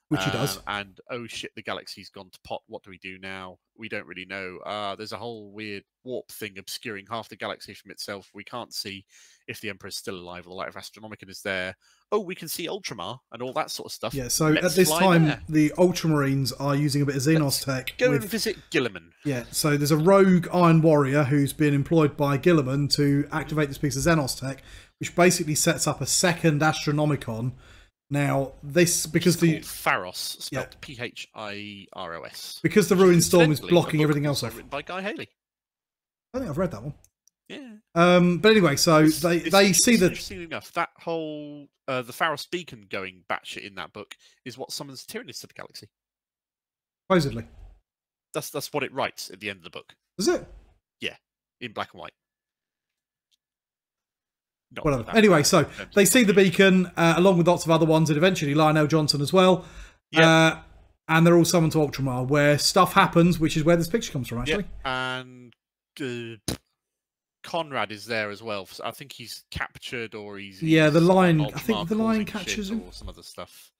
Which he does. And, oh shit, the galaxy's gone to pot. What do we do now? We don't really know. There's a whole weird warp thing obscuring half the galaxy from itself. We can't see if the Emperor's still alive or the Light of Astronomicon is there. Oh, we can see Ultramar and all that sort of stuff. Yeah, so at this time, the Ultramarines are using a bit of Xenos tech. Go and visit Guilliman. Yeah, so there's a rogue Iron Warrior who's been employed by Guilliman to activate this piece of Xenos tech, which basically sets up a second Astronomicon Now, because it's the called Pharos, spelled Phiros, because the Ruined Storm is blocking everything else also off. written by Guy Haley. I think I've read that one. Yeah. But anyway, so they see that. Interestingly enough, that whole the Pharos beacon going batshit in that book is what summons Tyrannus to the galaxy. Supposedly. That's what it writes at the end of the book. Is it? Yeah, in black and white. Not Whatever. Anyway, so they see the beacon along with lots of other ones, and eventually Lionel Johnson as well. Yeah. And they're all summoned to Ultramar, where stuff happens, which is where this picture comes from, actually. Yeah. And Conrad is there as well. I think he's captured, or he's the lion. I think the lion catches him, or some other stuff.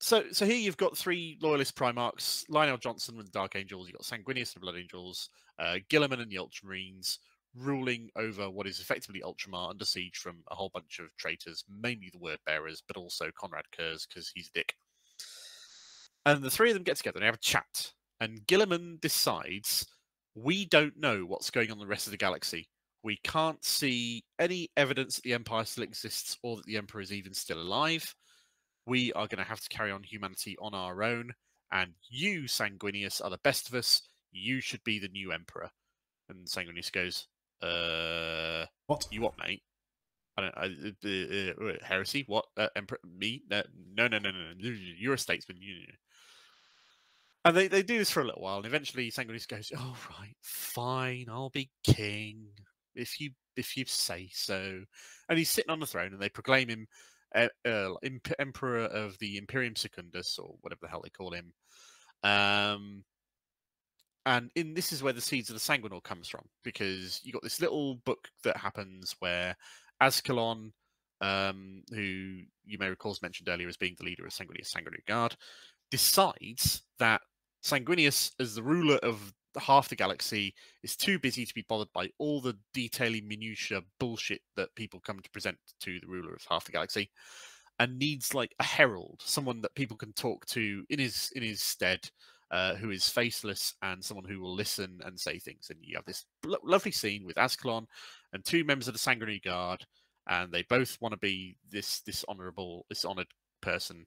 So here you've got 3 loyalist Primarchs: Lionel Johnson with the Dark Angels. You've got Sanguinius and the Blood Angels, Guilliman and the Ultramarines, ruling over what is effectively Ultramar under siege from a whole bunch of traitors, mainly the Word Bearers, but also Conrad Kurz because he's a dick. And the 3 of them get together and they have a chat. And Guilliman decides, we don't know what's going on in the rest of the galaxy. We can't see any evidence that the Empire still exists or that the Emperor is even still alive. We are going to have to carry on humanity on our own. And you, Sanguinius, are the best of us. You should be the new Emperor. And Sanguinius goes, what? You what, mate? I don't heresy? What? Emperor? Me? No. You're a statesman. And they do this for a little while, and eventually Sanguinius goes, "Oh right, fine, I'll be king if you say so." And he's sitting on the throne, and they proclaim him Emperor of the Imperium Secundus, or whatever the hell they call him. And this is where the Seeds of the Sanguinor comes from, because you got this little book that happens where Azkalon, who you may recall is mentioned earlier as being the leader of Sanguinius Sanguinary Guard, decides that Sanguinius, as the ruler of half the galaxy, is too busy to be bothered by all the detailing minutiae bullshit that people come to present to the ruler of half the galaxy, and needs like a herald, someone that people can talk to in his stead, who is faceless and someone who will listen and say things. And you have this lovely scene with Azkalon and 2 members of the Sanguinary Guard, and they both want to be this honoured person.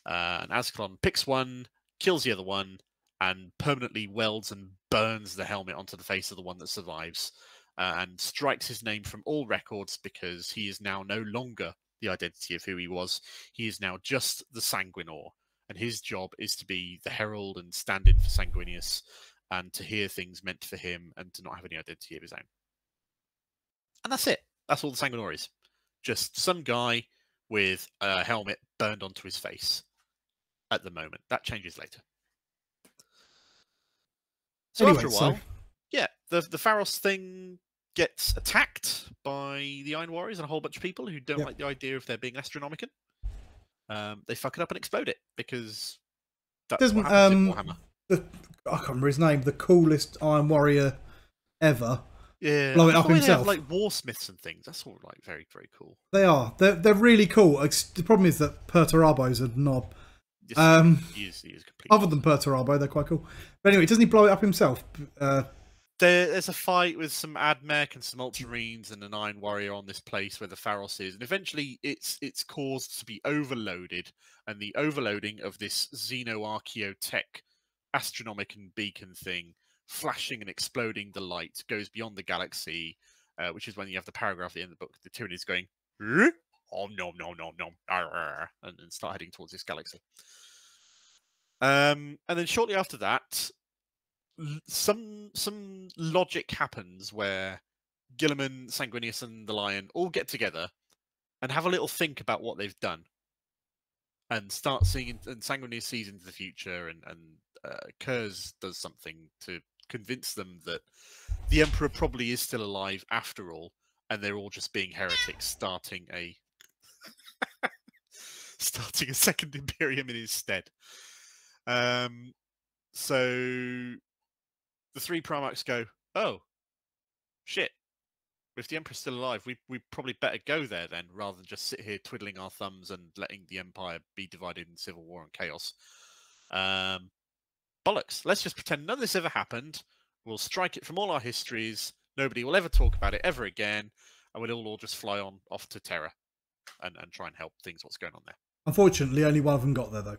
And Azkalon picks one, kills the other one, and permanently welds and burns the helmet onto the face of the one that survives, and strikes his name from all records, because he is now no longer the identity of who he was. He is now just the Sanguinor, and his job is to be the herald and stand in for Sanguinius, and to hear things meant for him, and to not have any identity of his own. And that's it. That's all the Sanguinor is. Just some guy with a helmet burned onto his face at the moment. That changes later. So anyway, after a while, the Pharos thing gets attacked by the Iron Warriors and a whole bunch of people who don't like the idea of there being Astronomicon. They fuck it up and explode it, because that's what happens in Warhammer. I can't remember his name. The coolest Iron Warrior ever. Yeah, blow it up himself. They have, like warsmiths and things. That's all like very, very cool. They are. They're really cool. The problem is that Perturabo's a knob. He is completely other than Perturabo, they're quite cool. But anyway, doesn't he blow it up himself? There's a fight with some Admech and some Ultramarines and an Iron Warrior on this place where the Pharos is, and eventually it's caused to be overloaded, and the overloading of this Xenoarchaeotech Astronomicon beacon thing, flashing and exploding the light, goes beyond the galaxy, which is when you have the paragraph at the end of the book. The Tyrannus going, oh no, and start heading towards this galaxy. And then shortly after that, some logic happens where Guilliman, Sanguinius, and the Lion all get together and have a little think about what they've done, and start seeing. And Sanguinius sees into the future, and Kurz does something to convince them that the Emperor probably is still alive after all, and they're all just being heretics, starting a second Imperium in his stead. So the 3 Primarchs go, oh, shit. If the Emperor's still alive, we probably better go there then, rather than just sit here twiddling our thumbs and letting the Empire be divided in civil war and chaos. Bollocks. Let's just pretend none of this ever happened. We'll strike it from all our histories. Nobody will ever talk about it ever again. And we'll all just fly on off to Terra. and try and help things. What's going on there? Unfortunately, only one of them got there though.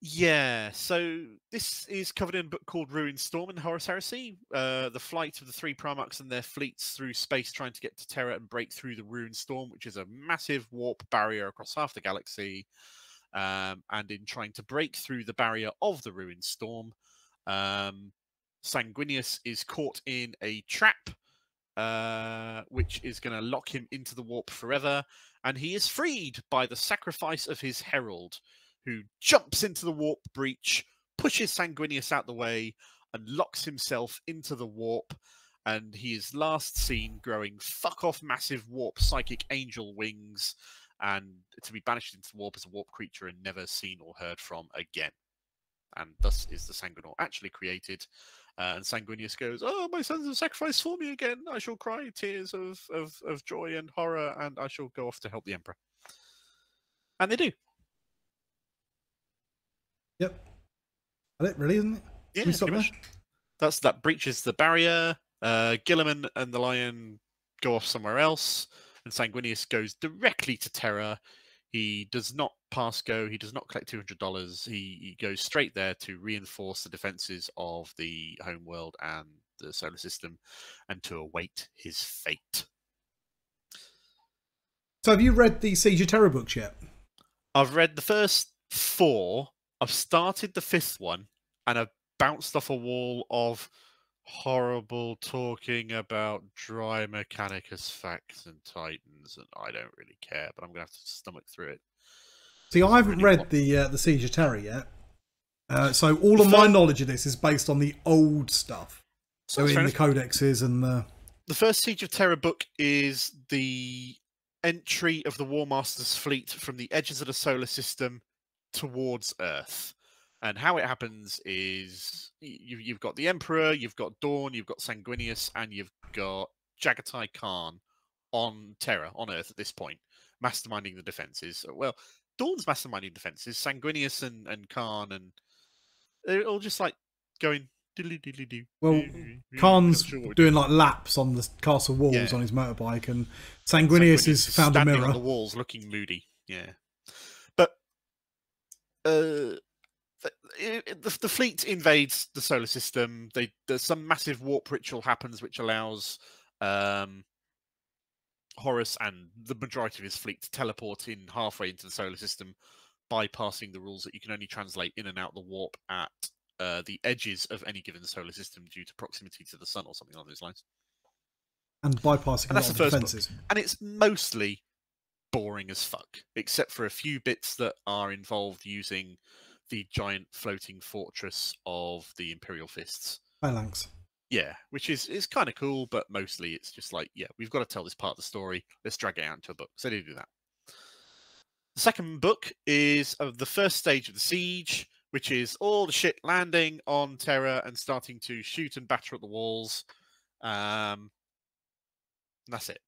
Yeah, so this is covered in a book called Ruined Storm in Horus Heresy. The flight of the three Primarchs and their fleets through space trying to get to Terra and break through the Ruined Storm, which is a massive warp barrier across half the galaxy. And in trying to break through the barrier of the Ruined Storm, Sanguinius is caught in a trap, which is going to lock him into the warp forever. And he is freed by the sacrifice of his herald, who jumps into the warp breach, pushes Sanguinius out the way, and locks himself into the warp. And he is last seen growing fuck-off massive warp psychic angel wings, and to be banished into the warp as a warp creature and never seen or heard from again. And thus is the Sanguinaut actually created. And Sanguinius goes, "Oh, my sons have sacrificed for me again. I shall cry tears of joy and horror, and I shall go off to help the Emperor." And they do. Yep. That's it, really, isn't it? Yeah, we stop there? That breaches the barrier. Guilliman and the Lion go off somewhere else, and Sanguinius goes directly to Terra. He does not pass go. He does not collect $200. He goes straight there to reinforce the defenses of the homeworld and the solar system, and to await his fate. So, have you read the Siege of Terra books yet? I've read the first 4. I've started the 5th one, and I've bounced off a wall of horrible talking about dry Mechanicus facts and Titans, and I don't really care, but I'm going to have to stomach through it. See, I haven't read the Siege of Terra yet, so all of my knowledge of this is based on the old stuff. So in the codexes and the first Siege of Terra book is the entry of the War Master's fleet from the edges of the solar system towards Earth. And how it happens is you've got the Emperor, you've got Dawn, you've got Sanguinius, and you've got Jagatai Khan on Terra, on Earth at this point, masterminding the defenses. Well, Dawn's masterminding defenses, Sanguinius and Khan, and they're all just like going diddly-diddly-doo. Well, Khan's doing like laps on the castle walls on his motorbike, and Sanguinius has found a mirror. Standing on the walls looking moody, yeah. But the fleet invades the solar system. There's some massive warp ritual happens, which allows Horus and the majority of his fleet to teleport in halfway into the solar system, bypassing the rules that you can only translate in and out the warp at the edges of any given solar system due to proximity to the sun or something along those lines. And bypassing that's the first defenses. book. And it's mostly boring as fuck, except for a few bits that are involved using the giant floating fortress of the Imperial Fists. Phalanx. Yeah, which is kind of cool, but mostly it's just like, yeah, we've got to tell this part of the story. Let's drag it out into a book. So they do that. The second book is of the first stage of the siege, which is all the shit landing on Terra and starting to shoot and batter at the walls. And that's it.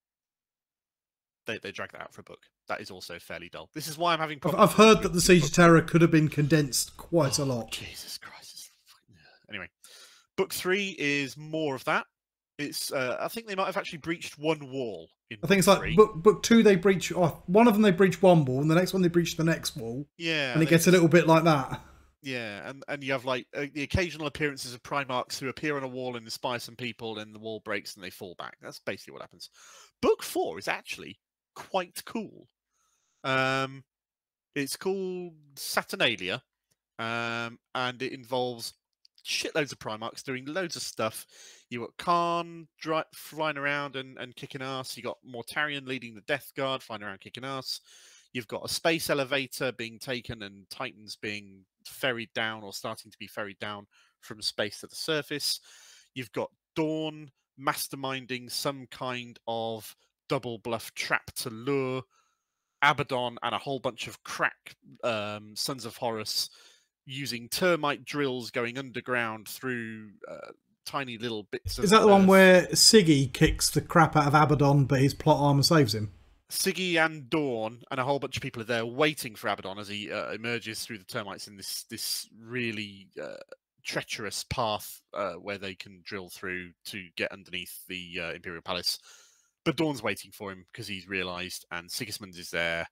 They drag that out for a book. That is also fairly dull. This is why I'm having problems. I've heard that the Siege of Terra could have been condensed quite a lot. Jesus Christ. Anyway, book 3 is more of that. It's I think they might have actually breached one wall. I think it's like book 2 they breach. One of them they breach one wall, and the next one they breach the next wall. Yeah, and it gets a little bit like that. Yeah, and you have like the occasional appearances of Primarchs who appear on a wall and inspire some people, and the wall breaks and they fall back. That's basically what happens. Book 4 is actually quite cool. It's called Saturnalia, and it involves shitloads of Primarchs doing loads of stuff. You got Khan flying around and kicking ass. You got Mortarion leading the Death Guard, flying around kicking ass. You've got a space elevator being taken and Titans being ferried down or starting to be ferried down from space to the surface. You've got Dawn masterminding some kind of double bluff trap to lure Abaddon and a whole bunch of crack Sons of Horus using termite drills going underground through tiny little bits of... Is that the one where Siggy kicks the crap out of Abaddon, but his plot armor saves him? Siggy and Dawn and a whole bunch of people are there waiting for Abaddon as he emerges through the termites in this really treacherous path where they can drill through to get underneath the Imperial Palace. But Dawn's waiting for him because he's realised, and Sigismund is there,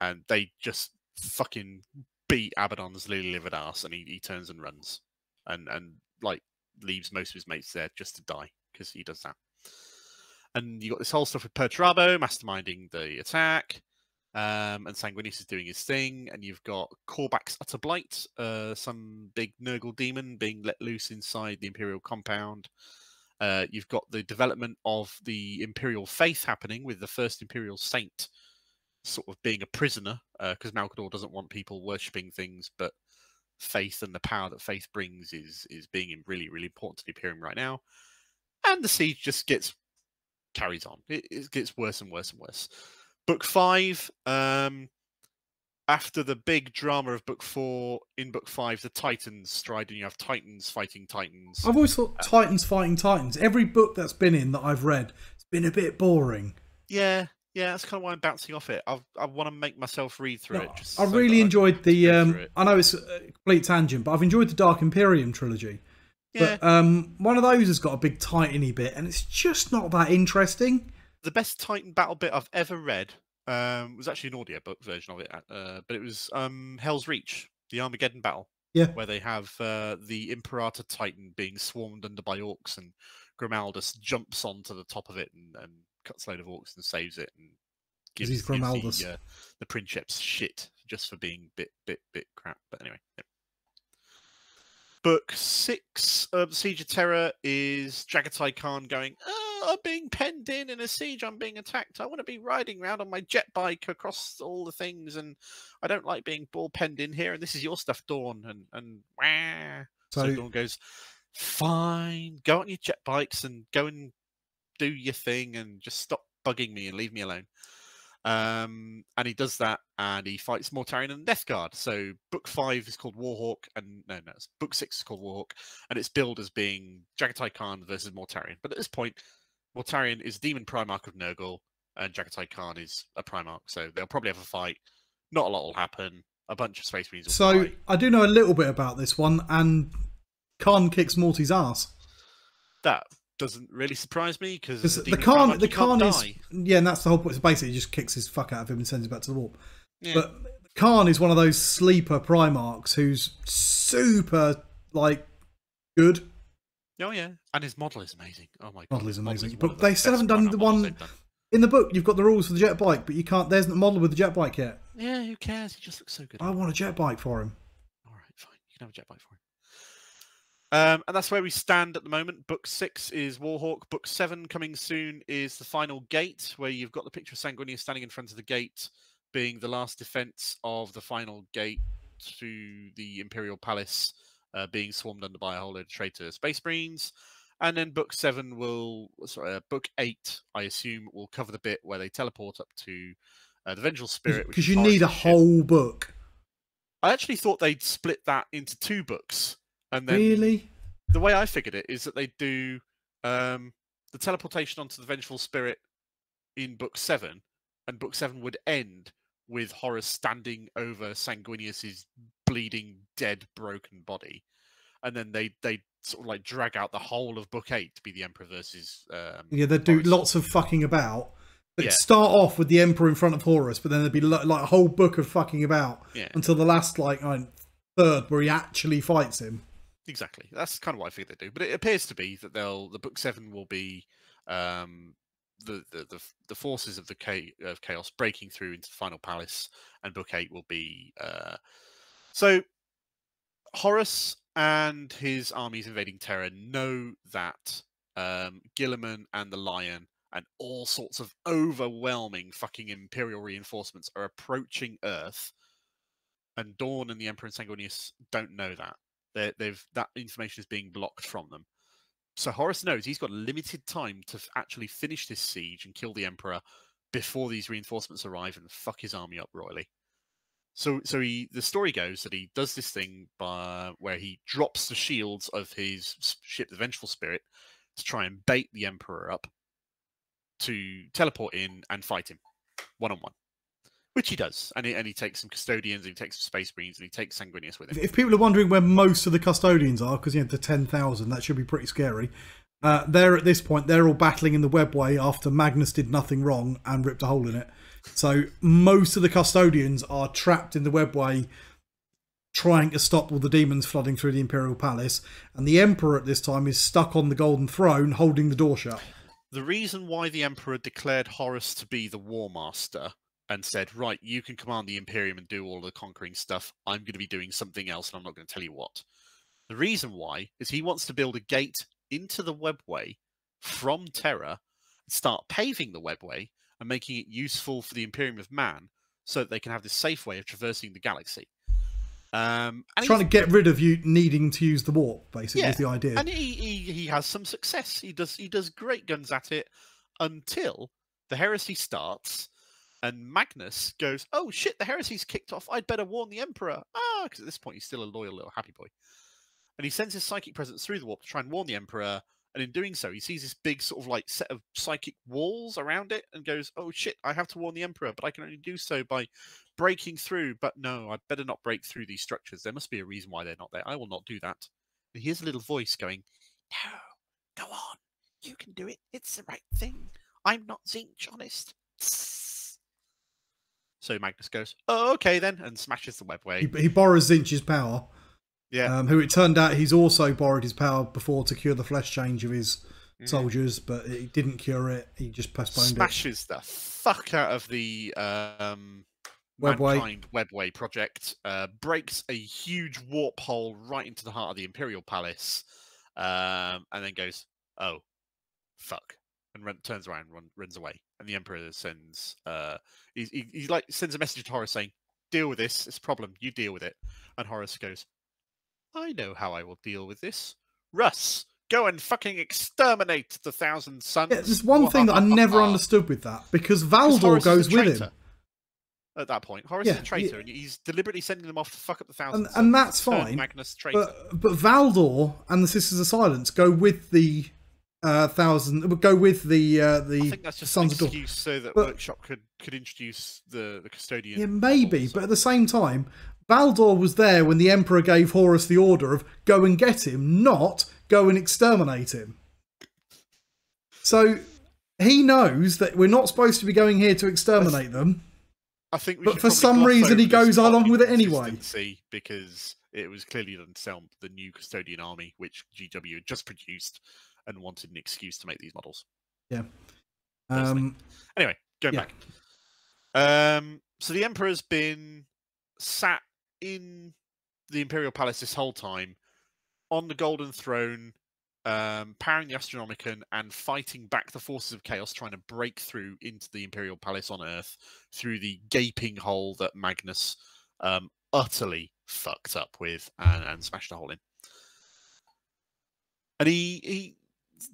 and they just fucking beat Abaddon's lily-livered ass, and he turns and runs, and like leaves most of his mates there just to die because he does that. And you got this whole stuff with Perturabo masterminding the attack, and Sanguinius is doing his thing, and you've got Korvax's Utter Blight, some big Nurgle demon being let loose inside the Imperial compound. You've got the development of the Imperial Faith happening with the first Imperial Saint sort of being a prisoner, because Malkador doesn't want people worshipping things, but faith and the power that faith brings is being really, really important to the Imperium right now. And the siege just carries on. It gets worse and worse and worse. Book 5, after the big drama of Book 4, in Book 5, the Titans stride, and you have Titans fighting Titans. I've always thought Titans fighting Titans. Every book that's been in that I've read, it's been a bit boring. Yeah, that's kind of why I'm bouncing off it. I want to make myself read through it. Just I really enjoyed the... I know it's a complete tangent, but I've enjoyed the Dark Imperium trilogy. Yeah. But one of those has got a big Titany bit, and it's just not that interesting. The best Titan battle bit I've ever read was actually an audiobook version of it, but it was Hell's Reach, the Armageddon battle. Yeah. Where they have the Imperator Titan being swarmed under by orcs, and Grimaldus jumps onto the top of it and cuts a load of orcs and saves it, and gives the Princeps shit just for being bit crap. But anyway. Yeah. Book 6 of Siege of Terror is Jagatai Khan going, I'm being penned in a siege, I'm being attacked, I want to be riding around on my jet bike across all the things, and I don't like being ball penned in here, and this is your stuff, Dawn, and wah. So Dawn goes, fine, go on your jet bikes and go and do your thing and just stop bugging me and leave me alone. And he does that, and he fights Mortarion and Death Guard. So Book 5 is called Warhawk, and Book 6 is called Warhawk, and it's billed as being Jagatai Khan versus Mortarion. But at this point, Mortarion is Demon Primarch of Nurgle, and Jagatai Khan is a Primarch. So they'll probably have a fight. Not a lot will happen. A bunch of Space Marines will die. I do know a little bit about this one, and Khan kicks Morty's ass. That doesn't really surprise me, because the Khan is and that's the whole point. So basically, he just kicks his fuck out of him and sends him back to the warp. Yeah. But Khan is one of those sleeper Primarchs who's super good. Oh yeah, and his model is amazing. Oh my god, model is amazing. But they still haven't done the one in the book. You've got the rules for the jet bike, but you can't. There's no model with the jet bike yet. Yeah, who cares? He just looks so good. I want a jet bike for him. All right, fine. You can have a jet bike for him. And that's where we stand at the moment. Book 6 is Warhawk. Book 7 coming soon is The Final Gate, where you've got the picture of Sanguinius standing in front of the gate, being the last defense of the final gate to the Imperial Palace, being swarmed under by a whole load of traitor Space Marines. And then Book 8, I assume, will cover the bit where they teleport up to the Vengeful Spirit. Because you need a whole book. I actually thought they'd split that into 2 books. And then really? The way I figured it is that they do the teleportation onto the Vengeful Spirit in Book 7, and Book 7 would end with Horus standing over Sanguinius's bleeding, dead, broken body, and then they sort of drag out the whole of Book 8 to be the Emperor versus they do Horus. Lots of fucking about. They'd start off with the Emperor in front of Horus, but then there'd be a whole book of fucking about until the last third where he actually fights him. Exactly. That's kind of what I think they do. But it appears to be that the Book 7 will be the forces of chaos breaking through into the final palace, and Book 8 will be so Horus and his armies invading Terra know that Guilliman and the Lion and all sorts of overwhelming fucking Imperial reinforcements are approaching Earth, and Dawn and the Emperor and Sanguinius don't know that. That information is being blocked from them. So Horus knows he's got limited time to actually finish this siege and kill the Emperor before these reinforcements arrive and fuck his army up royally. So the story goes that he does this thing where he drops the shields of his ship, the Vengeful Spirit, to try and bait the Emperor up to teleport in and fight him one-on-one. Which he does, and he takes some custodians, and he takes some Space Marines, and he takes Sanguinius with him. If people are wondering where most of the custodians are, because the 10,000, that should be pretty scary. They're at this point, they're all battling in the webway after Magnus did nothing wrong and ripped a hole in it. So most of the custodians are trapped in the webway, trying to stop all the demons flooding through the Imperial Palace, and the Emperor at this time is stuck on the Golden Throne, holding the door shut. The reason why the Emperor declared Horus to be the War Master and said, right, you can command the Imperium and do all the conquering stuff, I'm going to be doing something else and I'm not going to tell you what. The reason why is he wants to build a gate into the webway from Terra, start paving the webway and making it useful for the Imperium of Man so that they can have this safe way of traversing the galaxy. And trying to get rid of you needing to use the warp, basically, is the idea. And he has some success. He does great guns at it until the heresy starts, and Magnus goes, "Oh shit, the heresy's kicked off. I'd better warn the Emperor." Because at this point he's still a loyal little happy boy, and he sends his psychic presence through the warp to try and warn the Emperor. And in doing so, he sees this big sort of like set of psychic walls around it and goes, "Oh shit, I have to warn the Emperor, but I can only do so by breaking through. But no, I'd better not break through these structures. There must be a reason why they're not there. I will not do that." And he hears a little voice going, "No, go on. You can do it. It's the right thing. I'm not Zinch, honest." So Magnus goes, "Oh, okay then," and smashes the webway. He borrows Zinch's power. Yeah. Who it turned out he's also borrowed his power before to cure the flesh change of his soldiers, but he didn't cure it. He just postponed Smashes the fuck out of the Mankind Webway project, breaks a huge warp hole right into the heart of the Imperial Palace, and then goes, "Oh, fuck," and turns around and runs away. And the Emperor sends he sends a message to Horus saying, "Deal with this. It's a problem. You deal with it." And Horus goes, "I know how I will deal with this. Russ, go and fucking exterminate the 1,000 Suns." Yeah, there's one thing that I never understood with that, because Valdor goes with him. At that point, Horus is a traitor, and he's deliberately sending them off to fuck up the 1,000 Suns. And that's fine. Magnus traitor. But Valdor and the Sisters of Silence go with the 1,000. Go with the. I think that's just Sons an of excuse so that Workshop could introduce the custodian. Yeah, maybe, but at the same time, Valdor was there when the Emperor gave Horus the order of go and get him, not go and exterminate him. So he knows that we're not supposed to be going here to exterminate them. I think we but for some reason he goes along with it anyway. Because it was clearly done to sell the new custodian army, which GW had just produced and wanted an excuse to make these models. Yeah. Anyway, going back. So the Emperor's been sat in the Imperial Palace this whole time, on the Golden Throne, powering the Astronomicon and fighting back the forces of chaos, trying to break through into the Imperial Palace on Earth through the gaping hole that Magnus utterly fucked up with and smashed a hole in. And he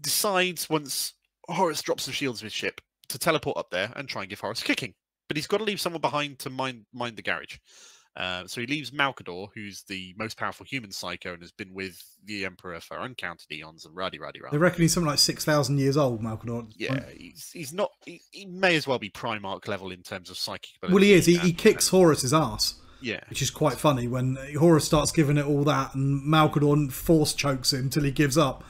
decides, once Horus drops the shields of his ship, to teleport up there and try and give Horus a kicking. But he's got to leave someone behind to mind the garage. So he leaves Malkador, who's the most powerful human psycho and has been with the Emperor for uncounted eons and rah. They reckon he's something like 6,000 years old, Malkador. Yeah, he's not. He may as well be Primarch level in terms of psychic ability. Well, he is. He kicks Horus's ass. Yeah. Which is quite funny when Horus starts giving it all that and Malkador force chokes him till he gives up.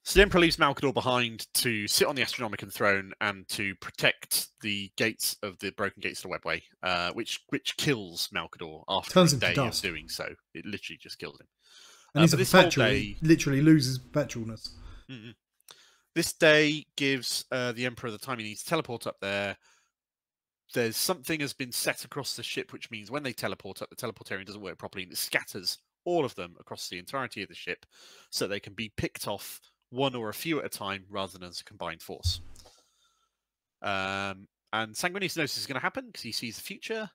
So the Emperor leaves Malkador behind to sit on the Astronomicon throne and to protect the gates of the broken gates of the Webway, which kills Malkador after a day of doing so. It literally just kills him. And he's a perpetual. He literally loses perpetualness. This day gives the Emperor the time he needs to teleport up there. There's something has been set across the ship, which means when they teleport up, the teleportarian doesn't work properly and it scatters all of them across the entirety of the ship so they can be picked off one or a few at a time rather than as a combined force. And Sanguinius knows this is going to happen because he sees the future,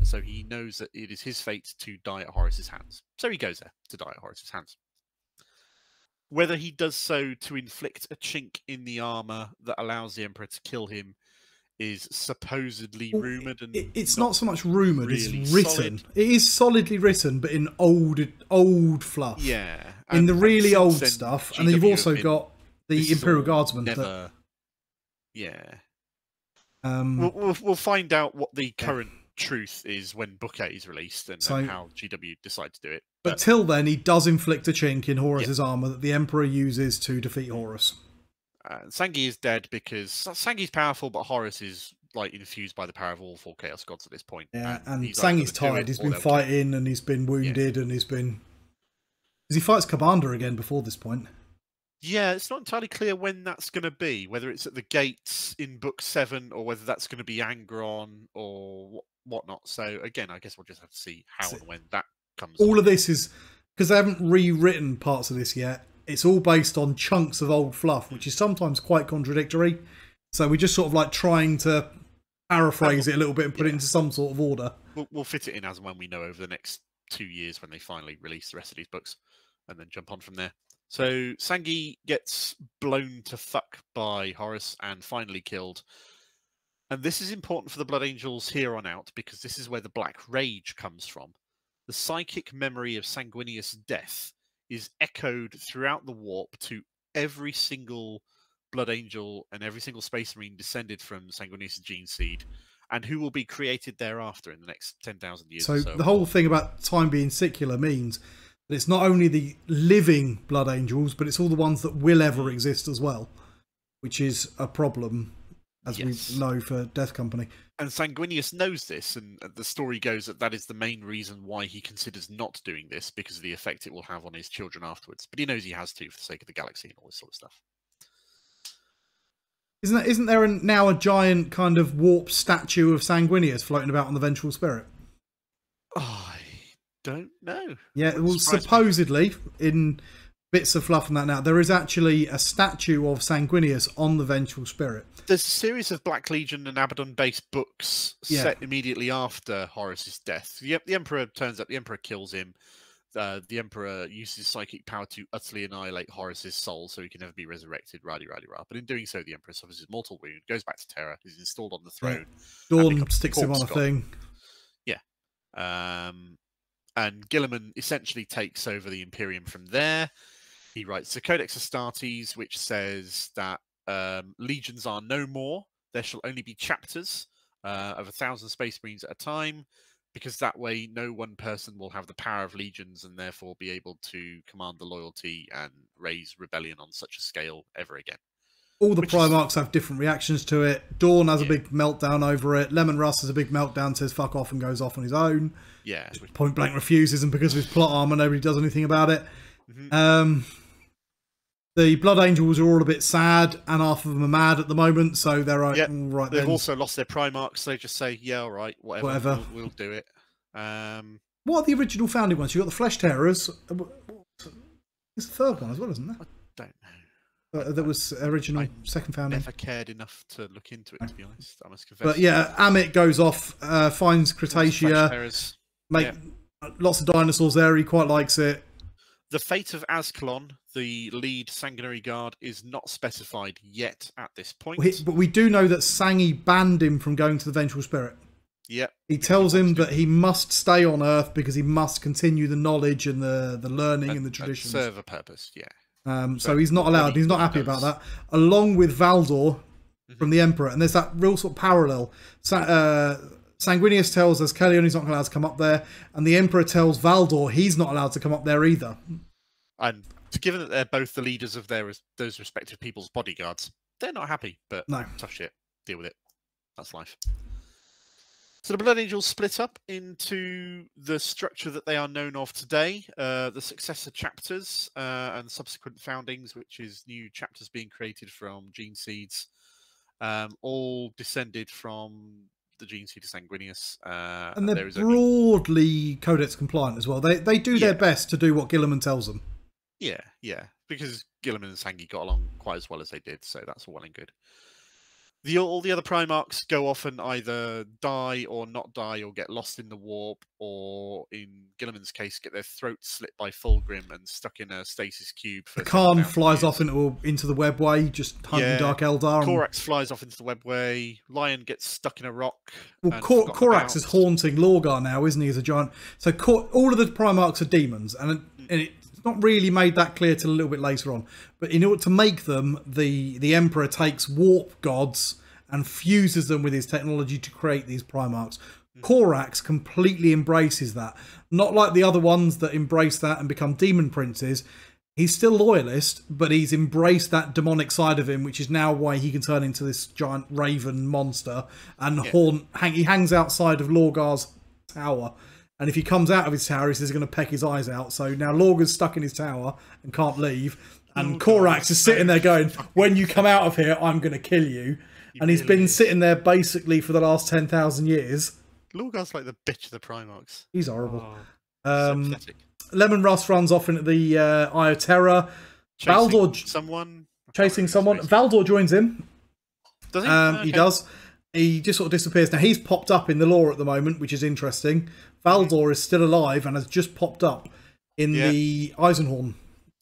so he knows that it is his fate to die at Horus's hands. So he goes there to die at Horus's hands. Whether he does so to inflict a chink in the armor that allows the Emperor to kill him is supposedly rumoured, and it's not so much rumoured, really it's written. solid. It is solidly written, but in old fluff. Yeah. In the really old then stuff. GW And then you've also have got the Imperial Guardsmen. Never... Yeah. That, We'll find out what the current truth is when Book 8 is released and how GW decide to do it. But till then, he does inflict a chink in Horus's armor that the Emperor uses to defeat Horus. Sangi is dead because Sangi's powerful, but Horus is like infused by the power of all 4 Chaos Gods at this point. Yeah, and Sangi's tired. He's been fighting, and he's been wounded, and he's been... Because he fights Commander again before this point. Yeah, it's not entirely clear when that's going to be, whether it's at the gates in Book 7 or whether that's going to be Angron or whatnot. So, again, I guess we'll just have to see how and when that comes. All of this is... Because they haven't rewritten parts of this yet. It's all based on chunks of old fluff, which is sometimes quite contradictory. So we're just sort of like trying to paraphrase it a little bit and put it into some sort of order. We'll fit it in as and when we know over the next 2 years when they finally release the rest of these books and then jump on from there. So Sangi gets blown to fuck by Horus and finally killed. And this is important for the Blood Angels here on out because this is where the Black Rage comes from. The psychic memory of Sanguinius' death is echoed throughout the warp to every single Blood Angel and every single Space Marine descended from Sanguinius' gene seed, and who will be created thereafter in the next 10,000 years. So the whole thing about time being secular means that it's not only the living Blood Angels, but it's all the ones that will ever exist as well, which is a problem, as we know, for Death Company. And Sanguinius knows this, and the story goes that that is the main reason why he considers not doing this, because of the effect it will have on his children afterwards. But he knows he has to for the sake of the galaxy and all this sort of stuff. Isn't there now a giant kind of warp statue of Sanguinius floating about on the Vengeful Spirit? I don't know. Yeah, well, supposedly, in bits of fluff and that now, there is actually a statue of Sanguinius on the Vengeful Spirit. There's a series of Black Legion and Abaddon-based books set immediately after Horus's death. The Emperor turns up, the Emperor kills him. The Emperor uses psychic power to utterly annihilate Horus's soul so he can never be resurrected, rah. But in doing so, the Emperor suffers his mortal wound, goes back to Terra, is installed on the throne. Yeah. Dawn sticks him on a thing. Yeah. And Guilliman essentially takes over the Imperium from there. He writes the Codex Astartes, which says that legions are no more. There shall only be chapters of 1,000 Space Marines at a time, because that way no one person will have the power of legions and therefore be able to command the loyalty and raise rebellion on such a scale ever again. All the Primarchs have different reactions to it. Dawn has a big meltdown over it. Lemon Russ has a big meltdown, says fuck off and goes off on his own. Yeah. Point blank refuses, and because of his plot armor, nobody does anything about it. The Blood Angels are all a bit sad, and half of them are mad at the moment, so they're right. Right, they've also lost their Primarchs, so they just say, yeah, all right, whatever. We'll do it. What are the original founding ones? You've got the Flesh Terrors. It's the third one as well, isn't it? I don't know. That was original second founding. I never cared enough to look into it, to be honest. I must confess. But yeah, Amit goes off, finds Cretaceous, lots of dinosaurs there. He quite likes it. The Fate of Azkalon, the lead Sanguinary Guard, is not specified yet at this point. But we do know that Sangi banned him from going to the Vengeful Spirit. Yep. He tells him that he must stay on Earth because he must continue the knowledge and the learning and the traditions. Serve a purpose, yeah. So he's not allowed. He's not happy about that. Along with Valdor from the Emperor. And there's that real sort of parallel. Sanguinius tells us Azkalon he's not allowed to come up there, and the Emperor tells Valdor he's not allowed to come up there either. And given that they're both the leaders of those respective people's bodyguards, they're not happy, but no. Tough shit. Deal with it. That's life. So the Blood Angels split up into the structure that they are known of today, the successor chapters and subsequent foundings, which is new chapters being created from gene seeds, all descended from the gene seed of Sanguinius. And they're broadly Codex compliant as well. They do their best to do what Guilliman tells them. Yeah, because Guilliman and Sangi got along quite as well as they did, so that's all well and good. All the other Primarchs go off and either die or not die or get lost in the warp, or in Guilliman's case, get their throats slit by Fulgrim and stuck in a stasis cube. For Khan flies off into the webway, just hunting Dark Eldar. Corax flies off into the webway. Lion gets stuck in a rock. Well, Corax is haunting Lorgar now, isn't he, as a giant? So all of the Primarchs are demons, and it's not really made that clear till a little bit later on. But in order to make them, the Emperor takes warp gods and fuses them with his technology to create these Primarchs. Korax completely embraces that. Not like the other ones that embrace that and become demon princes. He's still loyalist, but he's embraced that demonic side of him, which is now why he can turn into this giant raven monster and he hangs outside of Lorgar's tower. And if he comes out of his tower, he says he's going to peck his eyes out. So now Lorgar's stuck in his tower and can't leave. And Korax is sitting there going, when you come out of here, I'm going to kill you. And he's been sitting there basically for the last 10,000 years. Lorgar's like the bitch of the Primarchs. He's horrible. So pathetic. Lemon Russ runs off into the Eye of Terror. Chasing someone. Valdor joins him. Does he? Okay. He does. He just sort of disappears. Now, he's popped up in the lore at the moment, which is interesting. Valdor is still alive and has just popped up in the Eisenhorn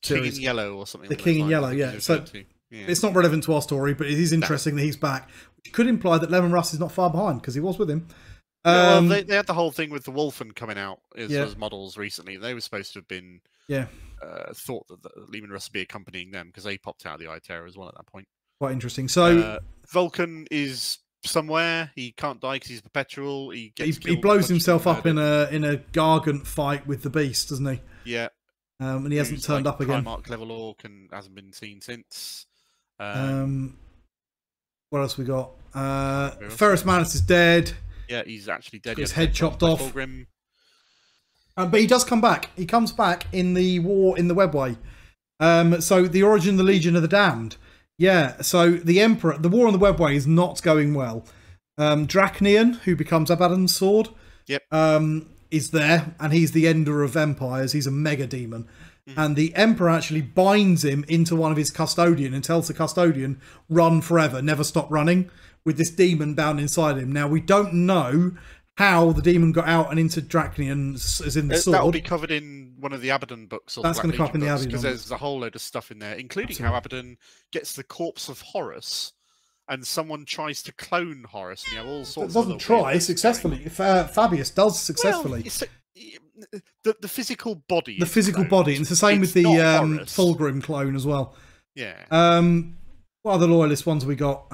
series. King in Yellow or something. The King in Yellow, yeah. So it's not relevant to our story, but it is interesting that he's back, which could imply that Lemon Russ is not far behind, because he was with him. Well, they had the whole thing with the Wolfen coming out as models recently. They were supposed to have been thought that Lemon Russ would be accompanying them, because they popped out of the Eye of Terror as well at that point. Quite interesting. So Vulcan is somewhere. He can't die because he's perpetual. He blows himself up in a Gargant fight with the Beast, doesn't he? Yeah. And he hasn't turned up again. Primarch level orc and hasn't been seen since. What else we got? Ferrus Manus is dead. Yeah, he's actually dead. His head chopped off. But he does come back. He comes back in the war in the Webway. So the origin of the Legion of the Damned. Yeah, so the Emperor, the war on the Webway is not going well. Dracnian, who becomes Abaddon's sword, is there, and he's the ender of empires. He's a mega demon. And the Emperor actually binds him into one of his custodian and tells the custodian, run forever, never stop running, with this demon bound inside him. Now, we don't know how the demon got out and into Dracnian, as in the sword. That'll be covered in one of the Abaddon books. Or that's going to come up in the Abaddon because there's a whole load of stuff in there, including how Abaddon gets the corpse of Horus, and someone tries to clone Horus. And you have all sorts. It doesn't try successfully. Fabius does successfully. Well, the physical body. The physical body, and it's the same with the Fulgrim clone as well. Yeah. What other loyalist ones have we got?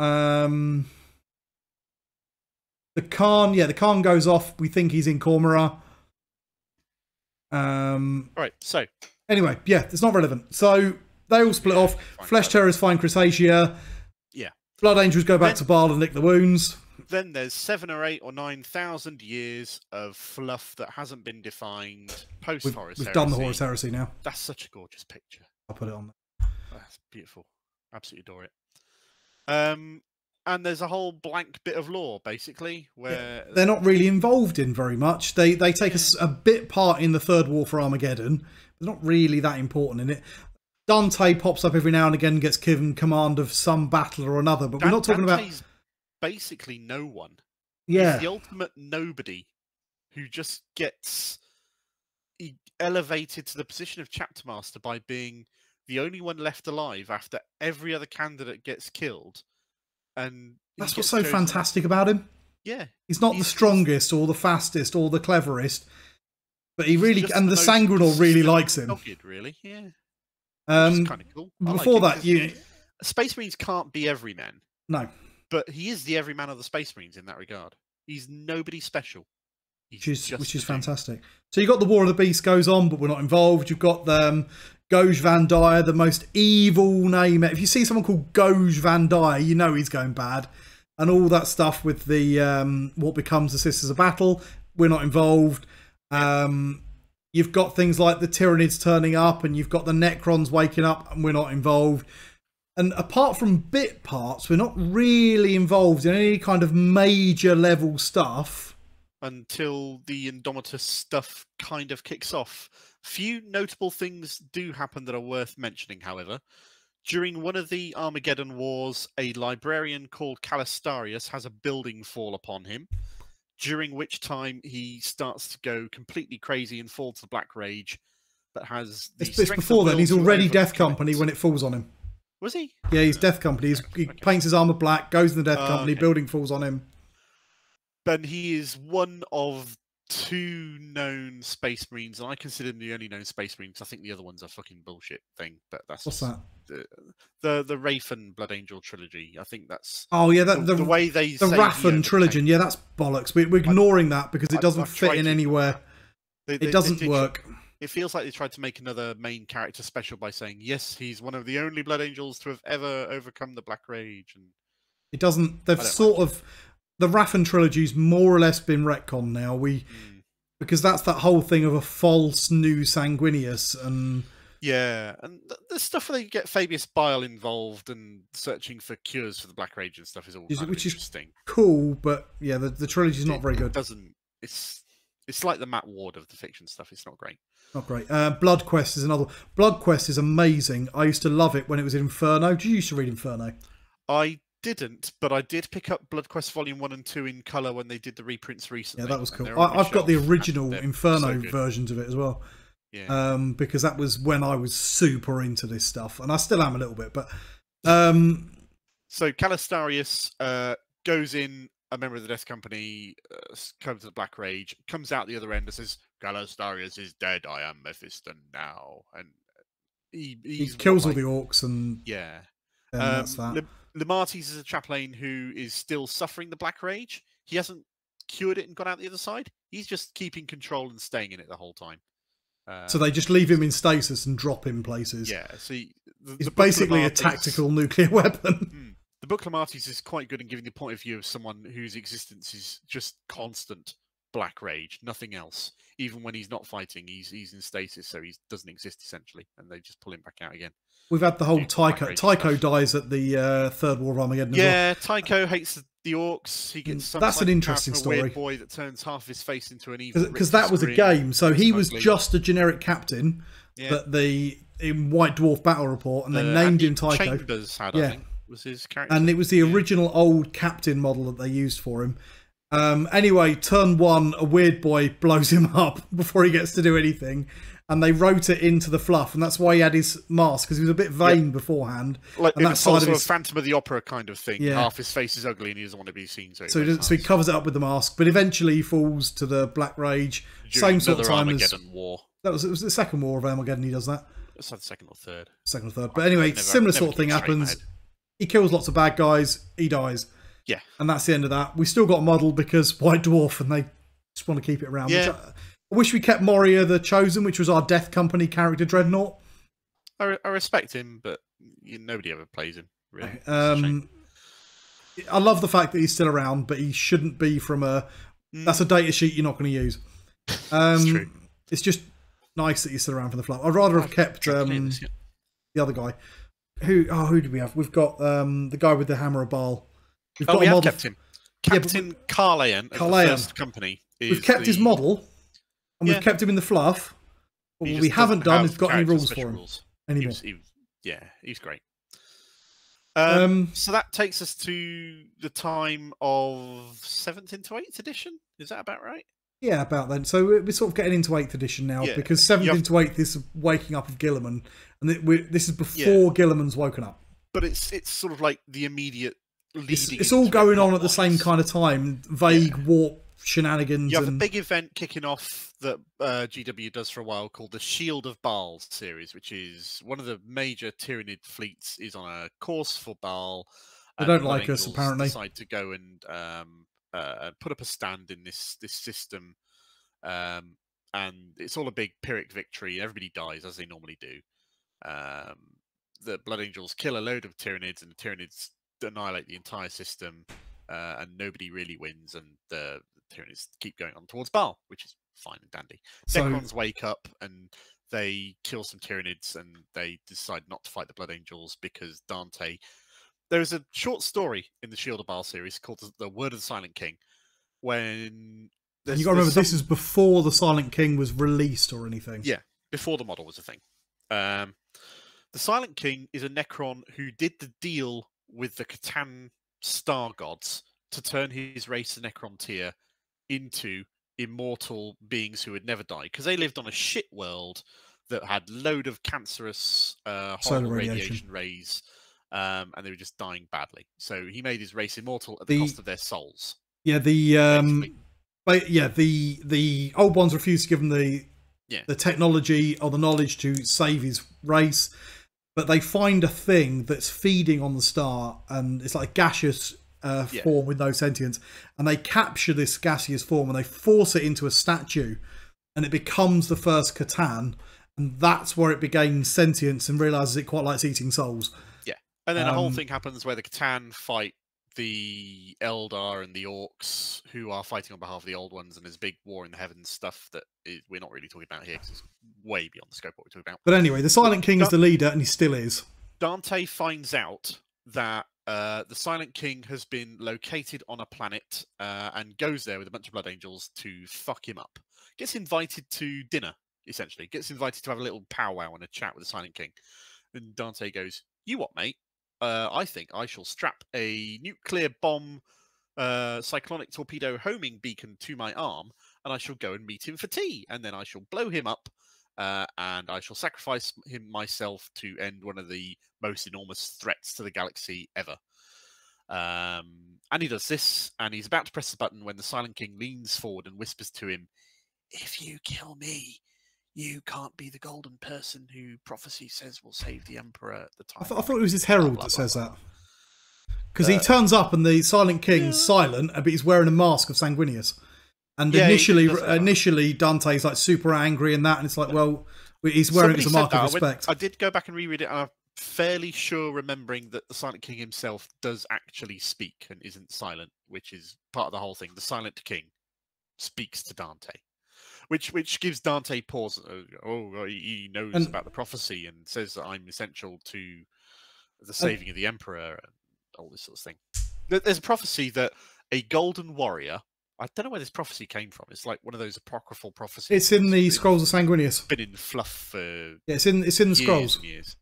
The Khan, the Khan goes off. We think he's in Cormora. Right, so. Anyway, it's not relevant. So they all split off. Flesh Terrors find Chrysatia. Yeah. Blood Angels go back to Baal and lick the wounds. Then there's 7,000 or 8,000 or 9,000 years of fluff that hasn't been defined post-Horus Heresy. We've done the Horus Heresy now. That's such a gorgeous picture. I'll put it on there. That's beautiful. Absolutely adore it. And there's a whole blank bit of lore, basically, where they're not really involved in very much. They take a bit part in the Third War for Armageddon. They're not really that important in it. Dante pops up every now and again and gets given command of some battle or another, but we're not talking Dante's basically no one. Yeah. He's the ultimate nobody who just gets elevated to the position of chapter master by being the only one left alive after every other candidate gets killed. And that's what's so fantastic about him. Yeah. He's not the strongest or the fastest or the cleverest, but he really, and the Sanguinor really likes him. Dogged, really, yeah. Which is kind of cool. Before that, Space Marines can't be everyman. No. But he is the everyman of the Space Marines in that regard. He's nobody special. Which is fantastic. So you've got the War of the Beast goes on, but we're not involved. You've got Goj Van Dyer, the most evil name. If you see someone called Goj Van Dyer, you know he's going bad. And all that stuff with the what becomes the Sisters of Battle, we're not involved. You've got things like the Tyranids turning up, and you've got the Necrons waking up, and we're not involved. And apart from bit parts, we're not really involved in any kind of major level stuff. Until the Indomitus stuff kind of kicks off. Few notable things do happen that are worth mentioning, however. During one of the Armageddon Wars, a librarian called Calistarius has a building fall upon him, during which time he starts to go completely crazy and fall to the Black Rage, but has the It's before then, he's already Death Company when it falls on him. Was he? Yeah, he's Death Company. He paints his armour black, goes in the Death Company, building falls on him. But he is one of two known Space Marines, and I consider them the only known Space Marines. I think the other one's a fucking bullshit thing, but that's What's just that? The Wraith and Blood Angel trilogy. I think that's the way they the say Wrath and trilogy. Yeah, that's bollocks. We're ignoring that because it doesn't fit in anywhere. It doesn't work. It feels like they tried to make another main character special by saying, yes, he's one of the only Blood Angels to have ever overcome the Black Rage. And it doesn't. They've sort of the Raffen trilogy's more or less been retconned now. Because that's that whole thing of a false new Sanguinius and and the stuff where they get Fabius Bile involved and searching for cures for the Black Rage and stuff is all which is interesting. Cool, but yeah, the trilogy's not very good. It's like the Matt Ward of the fiction stuff. It's not great. Not great. Blood Quest is another. Blood Quest is amazing. I used to love it when it was in Inferno. Did you used to read Inferno? I didn't, but I did pick up Blood Quest Volume 1 and 2 in colour when they did the reprints recently. Yeah, that was cool. I've got the original Inferno versions of it as well. Yeah. Because that was when I was super into this stuff, and I still am a little bit. But so Calistarius goes in, a member of the Death Company, comes to the Black Rage, comes out the other end and says, "Calistarius is dead. I am Mephiston now," and he kills all the orcs and that's that. Limates is a chaplain who is still suffering the Black Rage. He hasn't cured it and gone out the other side. He's just keeping control and staying in it the whole time. So they just leave him in stasis and drop him places. Yeah, see, it's basically a tactical nuclear weapon. The book Limates is quite good in giving the point of view of someone whose existence is just constant Black Rage, nothing else. Even when he's not fighting, he's in stasis, so he doesn't exist essentially, and they just pull him back out again. We've had the whole Tycho. Tycho dies at the Third War of Armageddon. Yeah, Tycho hates the orcs. He gets that's an interesting story. A weird boy that turns half his face into an evil. Because that was a game, so he was just a generic captain. That in White Dwarf Battle Report, and they named him Tycho. Chambers had, I think, was his character, and it was the original old captain model that they used for him. Anyway, turn one, a weird boy blows him up before he gets to do anything, and they wrote it into the fluff, and that's why he had his mask, because he was a bit vain beforehand. Like and that sort of a Phantom of the Opera kind of thing. Yeah. Half his face is ugly and he doesn't want to be seen. So he covers it up with the mask, but eventually he falls to the Black Rage. During same sort of time Armageddon as War. It was the Second War of Armageddon. He does that. It's the second or third. Second or third. But anyway, similar sort of thing happens. He kills lots of bad guys. He dies. Yeah. And that's the end of that. We still got a model because White Dwarf, and they just want to keep it around. Yeah. Which I wish we kept Moria the Chosen, which was our Death Company character Dreadnought. I respect him, but nobody ever plays him, really. I love the fact that he's still around, but he shouldn't be from a... That's a data sheet you're not going to use. It's true. It's just nice that he's still around for the fluff. I'd rather have kept the other guy. Who did we have? We've got the guy with the Hammer of Baal. We have kept him. Captain Carlayan of the First Company. We've kept his model, and we've kept him in the fluff. But what we haven't done is got any rules for him anymore. He's great. So that takes us to the time of 7th into 8th edition. Is that about right? Yeah, about then. So we're sort of getting into 8th edition now, because 7th into 8th is waking up of Guilliman, and this is before Guilliman's woken up. But it's sort of like the immediate leading. It's all going on at the same kind of time. Vague warp shenanigans. You have a big event kicking off that GW does for a while called the Shield of Baal series, which is one of the major Tyranid fleets is on a course for Baal. They don't like us, apparently. Decide to go and put up a stand in this system, and it's all a big Pyrrhic victory. Everybody dies, as they normally do. The Blood Angels kill a load of Tyranids, and the Tyranids annihilate the entire system, and nobody really wins, and the Tyranids keep going on towards Baal, which is fine and dandy. Necrons wake up, and they kill some Tyranids, and they decide not to fight the Blood Angels because Dante... There is a short story in the Shield of Baal series called The Word of the Silent King. When you got to remember, this is before the Silent King was released or anything. Yeah, before the model was a thing. The Silent King is a Necron who did the deal with the Catan star gods to turn his race, the Necron tier, into immortal beings who would never die, because they lived on a shit world that had load of cancerous, horrible radiation rays. And they were just dying badly. So he made his race immortal at the cost of their souls. Yeah, the But yeah, the old ones refuse to give him the technology or the knowledge to save his race, but they find a thing that's feeding on the star, and it's like a gaseous form with no sentience, and they capture this gaseous form and they force it into a statue, and it becomes the first Catan, and that's where it gains sentience and realizes it quite likes eating souls. Yeah, and then a whole thing happens where the Catan fight the Eldar and the Orcs, who are fighting on behalf of the Old Ones, and there's big war in the heavens stuff that we're not really talking about here because it's way beyond the scope of what we're talking about. But anyway, the Silent King is the leader, and he still is. Dante finds out that the Silent King has been located on a planet and goes there with a bunch of Blood Angels to fuck him up. Gets invited to dinner, essentially. Gets invited to have a little powwow and a chat with the Silent King. And Dante goes, "You what, mate? I think I shall strap a nuclear bomb cyclonic torpedo homing beacon to my arm, and I shall go and meet him for tea, and then I shall blow him up, and I shall sacrifice him myself to end one of the most enormous threats to the galaxy ever." And he does this, and he's about to press the button when the Silent King leans forward and whispers to him, "If you kill me, you can't be the golden person who prophecy says will save the Emperor at the time." I thought it was his herald that says that. Because he turns up and the Silent King's silent, but he's wearing a mask of Sanguinius. And initially Dante's like super angry and that, and it's like, well, he's wearing it as a mark of respect. I did go back and reread it, and I'm fairly sure remembering that the Silent King himself does actually speak and isn't silent, which is part of the whole thing. The Silent King speaks to Dante. Which gives Dante pause. He knows about the prophecy and says that I'm essential to the saving of the Emperor and all this sort of thing. There's a prophecy that a golden warrior. I don't know where this prophecy came from. It's like one of those apocryphal prophecies. It's in the Scrolls of Sanguinius. Been in fluff for it's in the Scrolls. Years.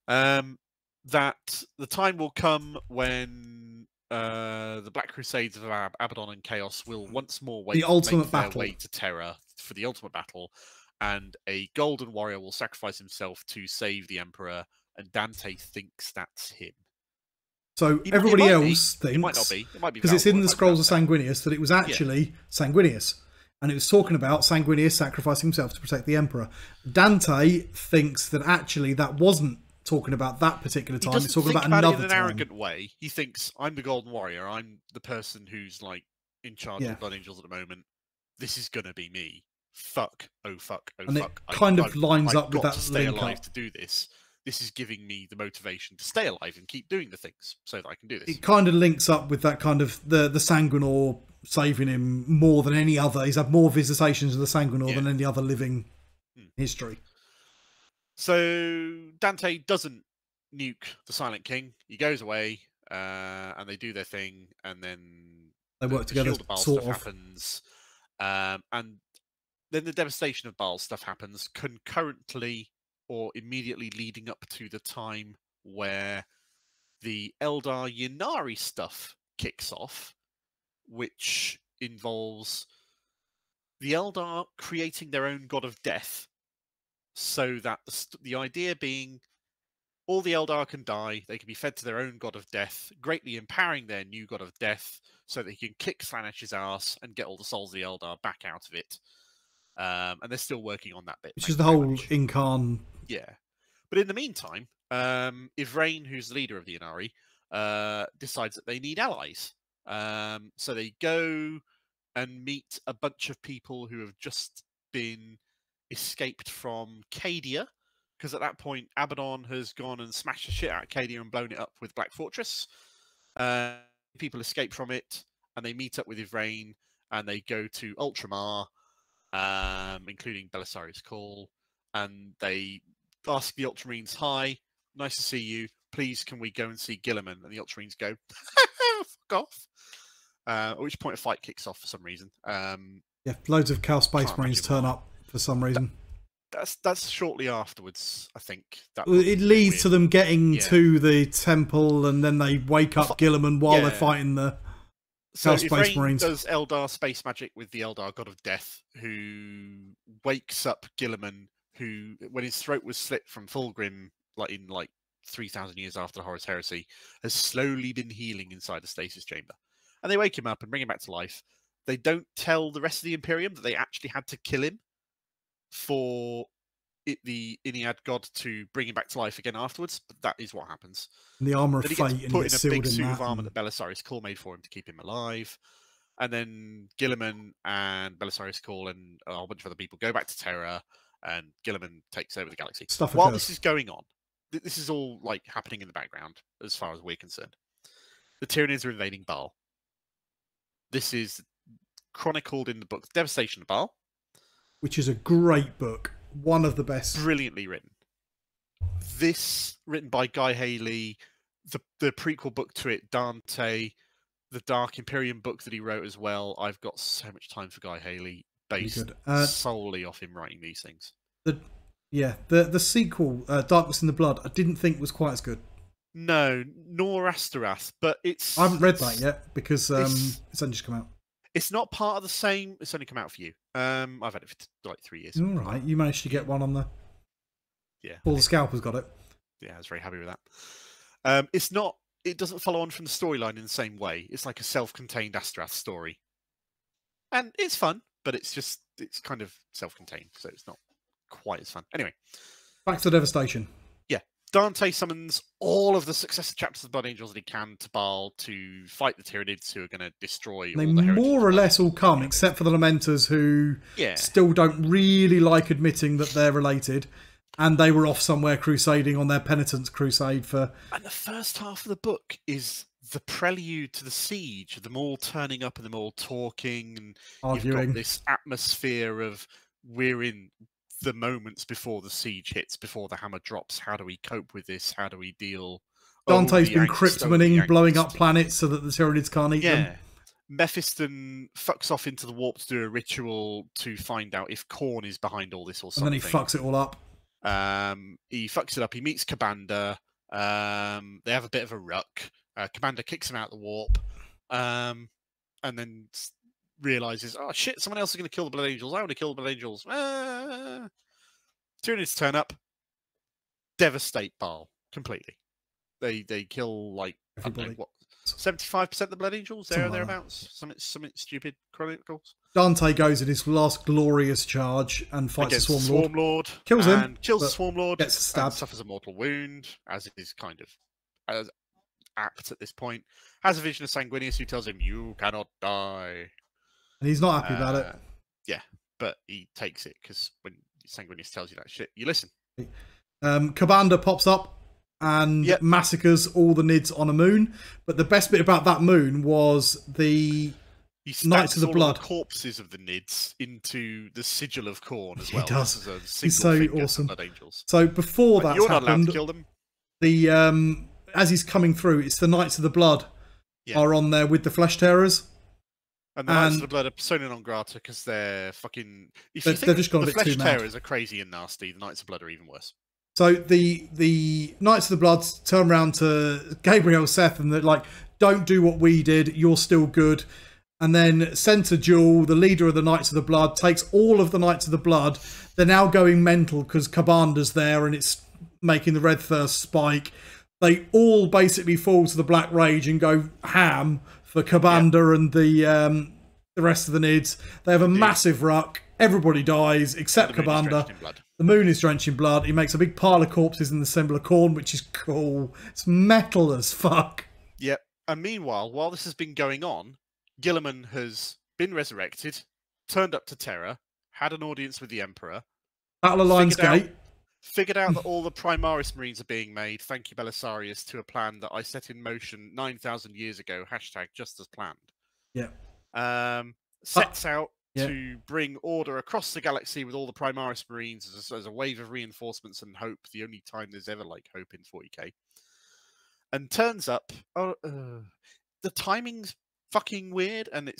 That the time will come when the Black Crusades of Abaddon and Chaos will once more make their way to Terra for the ultimate battle, and a golden warrior will sacrifice himself to save the Emperor, and Dante thinks that's him. So everybody else thinks, it might not be. It might be because it's in the Scrolls of Sanguinius that it was actually Sanguinius, and it was talking about Sanguinius sacrificing himself to protect the Emperor. Dante thinks that actually that wasn't talking about that particular time. It's talking about another time. In an arrogant way. He thinks, I'm the Golden Warrior. I'm the person who's like in charge of Blood Angels at the moment. This is gonna be me. Fuck. Oh fuck. Oh and fuck. It kind of lines up with that to stay alive to do this. This is giving me the motivation to stay alive and keep doing the things so that I can do this. It kind of links up with that kind of the Sanguinor saving him more than any other. He's had more visitations of the Sanguinor than any other living history. So Dante doesn't nuke the Silent King. He goes away, and they do their thing, and then they work together. Stuff happens, and then the devastation of Baal stuff happens concurrently or immediately leading up to the time where the Eldar Ynnari stuff kicks off, which involves the Eldar creating their own god of death. So that the idea being all the Eldar can die, they can be fed to their own god of death, greatly empowering their new god of death so that he can kick Slanesh's ass and get all the souls of the Eldar back out of it. And they're still working on that bit. Which is the whole Incarn. Yeah. But in the meantime, Ivrain, who's the leader of the Ynnari, decides that they need allies. So they go and meet a bunch of people who have just been escaped from Cadia, because at that point Abaddon has gone and smashed the shit out of Cadia and blown it up with Black Fortress. People escape from it, and they meet up with Ivrain, and they go to Ultramar, including Belisarius Call, and they ask the Ultramarines, "Hi, nice to see you. Please, can we go and see Guilliman?" And the Ultramarines go, "Fuck off." At which point a fight kicks off for some reason. Loads of Cal Space Marines turn up for some reason. That's shortly afterwards, I think. It leads to them getting to the temple, and then they wake up Guilliman while they're fighting the Cal Space Marines. Does Eldar space magic with the Eldar god of death, who wakes up Guilliman, who, when his throat was slit from Fulgrim, like 3,000 years after Horus Heresy, has slowly been healing inside the stasis chamber. And they wake him up and bring him back to life. They don't tell the rest of the Imperium that they actually had to kill him for the Iliad god to bring him back to life again afterwards, but that is what happens. And the armor of Then he fate, gets and put he in gets a sealed big in suit that. of armor that Belisarius Cawl made for him to keep him alive. And then Guilliman and Belisarius Cawl and a whole bunch of other people go back to Terra, and Guilliman takes over the galaxy. Stuff While occurs. this is going on, this is all like happening in the background, as far as we're concerned. The Tyranids are invading Baal. This is chronicled in the book Devastation of Baal, which is a great book, one of the best. Brilliantly written. This written by Guy Haley, the prequel book to it, Dante, the Dark Imperium book that he wrote as well. I've got so much time for Guy Haley, based solely off him writing these things. The sequel, Darkness in the Blood, I didn't think was quite as good. No, nor Asterath, but it's... I haven't read that yet, because it's only just come out. It's not part of the same... It's only come out for you. I've had it for like 3 years. All right, you managed to get one on the... Yeah. Paul the Scalper's got it. Yeah, I was very happy with that. It's not... It doesn't follow on from the storyline in the same way. It's like a self-contained Asterath story. And it's fun, but it's kind of self-contained, so it's not quite as fun. Anyway. Back to Devastation. Yeah. Dante summons all of the successive chapters of Blood Angels that he can to Baal to fight the Tyranids who are going to destroy They all the more or less all come, except for the Lamenters, who still don't really like admitting that they're related. And they were off somewhere crusading on their penitence crusade for... And the first half of the book is the prelude to the siege, them all turning up and them all talking, and arguing. You've got this atmosphere of we're in the moments before the siege hits, before the hammer drops. How do we cope with this? How do we deal? Dante's been cryptomaning, blowing up planets so that the Tyranids can't eat them. Mephiston fucks off into the warp to do a ritual to find out if Khorne is behind all this or something. And then he fucks it all up. He fucks it up. He meets Kabanda. They have a bit of a ruck. Kabanda kicks him out the warp, and then realizes, oh shit, someone else is going to kill the Blood Angels. I want to kill the Blood Angels. Tyranids turn up, devastate Baal completely. They kill like 75% of the Blood Angels, thereabouts. Something stupid chronicles. Dante goes in his last glorious charge and fights the Swarm Lord. Kills him. Kills the Swarm Lord. Gets stabbed. Suffers a mortal wound, as it is kind of apt at this point. Has a vision of Sanguinius who tells him, "You cannot die." And he's not happy about it. Yeah, but he takes it because when Sanguinius tells you that shit, you listen. Kabanda pops up and massacres all the Nids on a moon. But the best bit about that moon was the Knights of the Blood. The corpses of the Nids into the sigil of Khorne as well. He does. This is a he's so awesome. Blood Angels. So before that you're not happened, allowed to kill them. The as he's coming through, it's the Knights of the Blood are on there with the Flesh Tearers. And the Knights of the Blood are persona non grata because they're fucking... They're just gone a bit too mad. The Flesh Tearers are crazy and nasty. The Knights of Blood are even worse. So the Knights of the Blood turn around to Gabriel Seth and they're like, don't do what we did, you're still good. And then Center Jewel, the leader of the Knights of the Blood, takes all of the Knights of the Blood. They're now going mental because Kabanda's there and it's making the Red Thirst spike. They all basically fall to the Black Rage and go ham for Kabanda and the rest of the Nids. They have a massive ruck. Everybody dies except Kabanda. The moon is drenched in blood. He makes a big pile of corpses in the symbol of Khorne, which is cool. It's metal as fuck. Yep. And meanwhile, while this has been going on, Guilliman has been resurrected, turned up to Terra, had an audience with the Emperor. Battle of Lion's Gate. Figured out that all the Primaris Marines are being made, thank you Belisarius, to a plan that I set in motion 9,000 years ago, #just as planned. Yeah. Sets out to bring order across the galaxy with all the Primaris Marines as a wave of reinforcements and hope, the only time there's ever like hope in 40k. And turns up, the timing's fucking weird, and it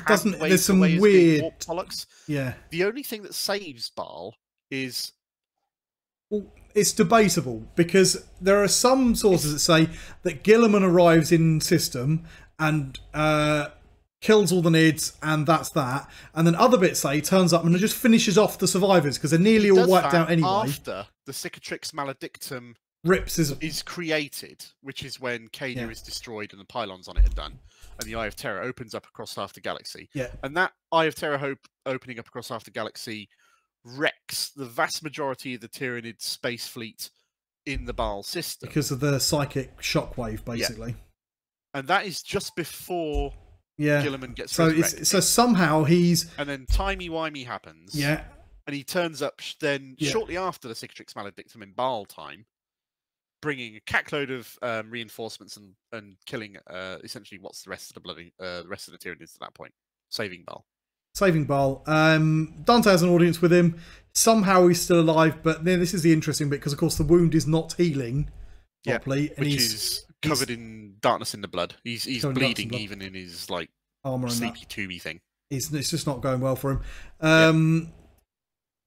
doesn't. There's some weird bollocks. Yeah. The only thing that saves Baal is... Well, it's debatable because there are some sources that say that Guilliman arrives in system and kills all the Nids, and that's that. And then other bits say he turns up and just finishes off the survivors because they're nearly all wiped out anyway. After the Cicatrix Maledictum rips is created, which is when Cadia is destroyed and the pylons on it are done. and the Eye of Terror opens up across half the galaxy. Yeah. And that Eye of Terror opening up across half the galaxy wrecks the vast majority of the Tyranid space fleet in the Baal system. Because of the psychic shockwave, basically. Yeah. And that is just before Guilliman gets resurrected. So somehow he's... And then timey-wimey happens. Yeah. And he turns up then shortly after the Cicatrix Maledictum in Baal time, bringing a cackload of reinforcements and killing essentially what's the rest of the rest of the Tyranids at that point, saving Baal. Saving Baal. Dante has an audience with him. Somehow he's still alive, but then this is the interesting bit because, of course, the wound is not healing properly, and which is covered in darkness in the blood. He's bleeding even in his like armor and sleepy tubey thing. It's just not going well for him.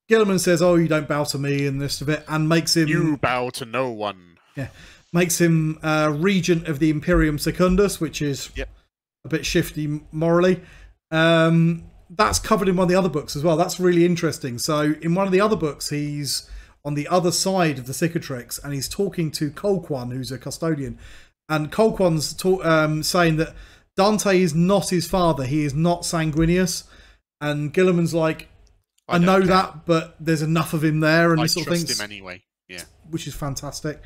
Guilliman says, "Oh, you don't bow to me," and this of it, and makes him... You bow to no one. Yeah, makes him regent of the Imperium Secundus, which is a bit shifty morally. That's covered in one of the other books as well. That's really interesting. So in one of the other books, he's on the other side of the Cicatrix, and he's talking to Colquhoun, who's a custodian. And Colquhoun's saying that Dante is not his father. He is not Sanguinius. And Guilliman's like, I know that, but there's enough of him there. And I sort of trust things, him anyway. Yeah, which is fantastic.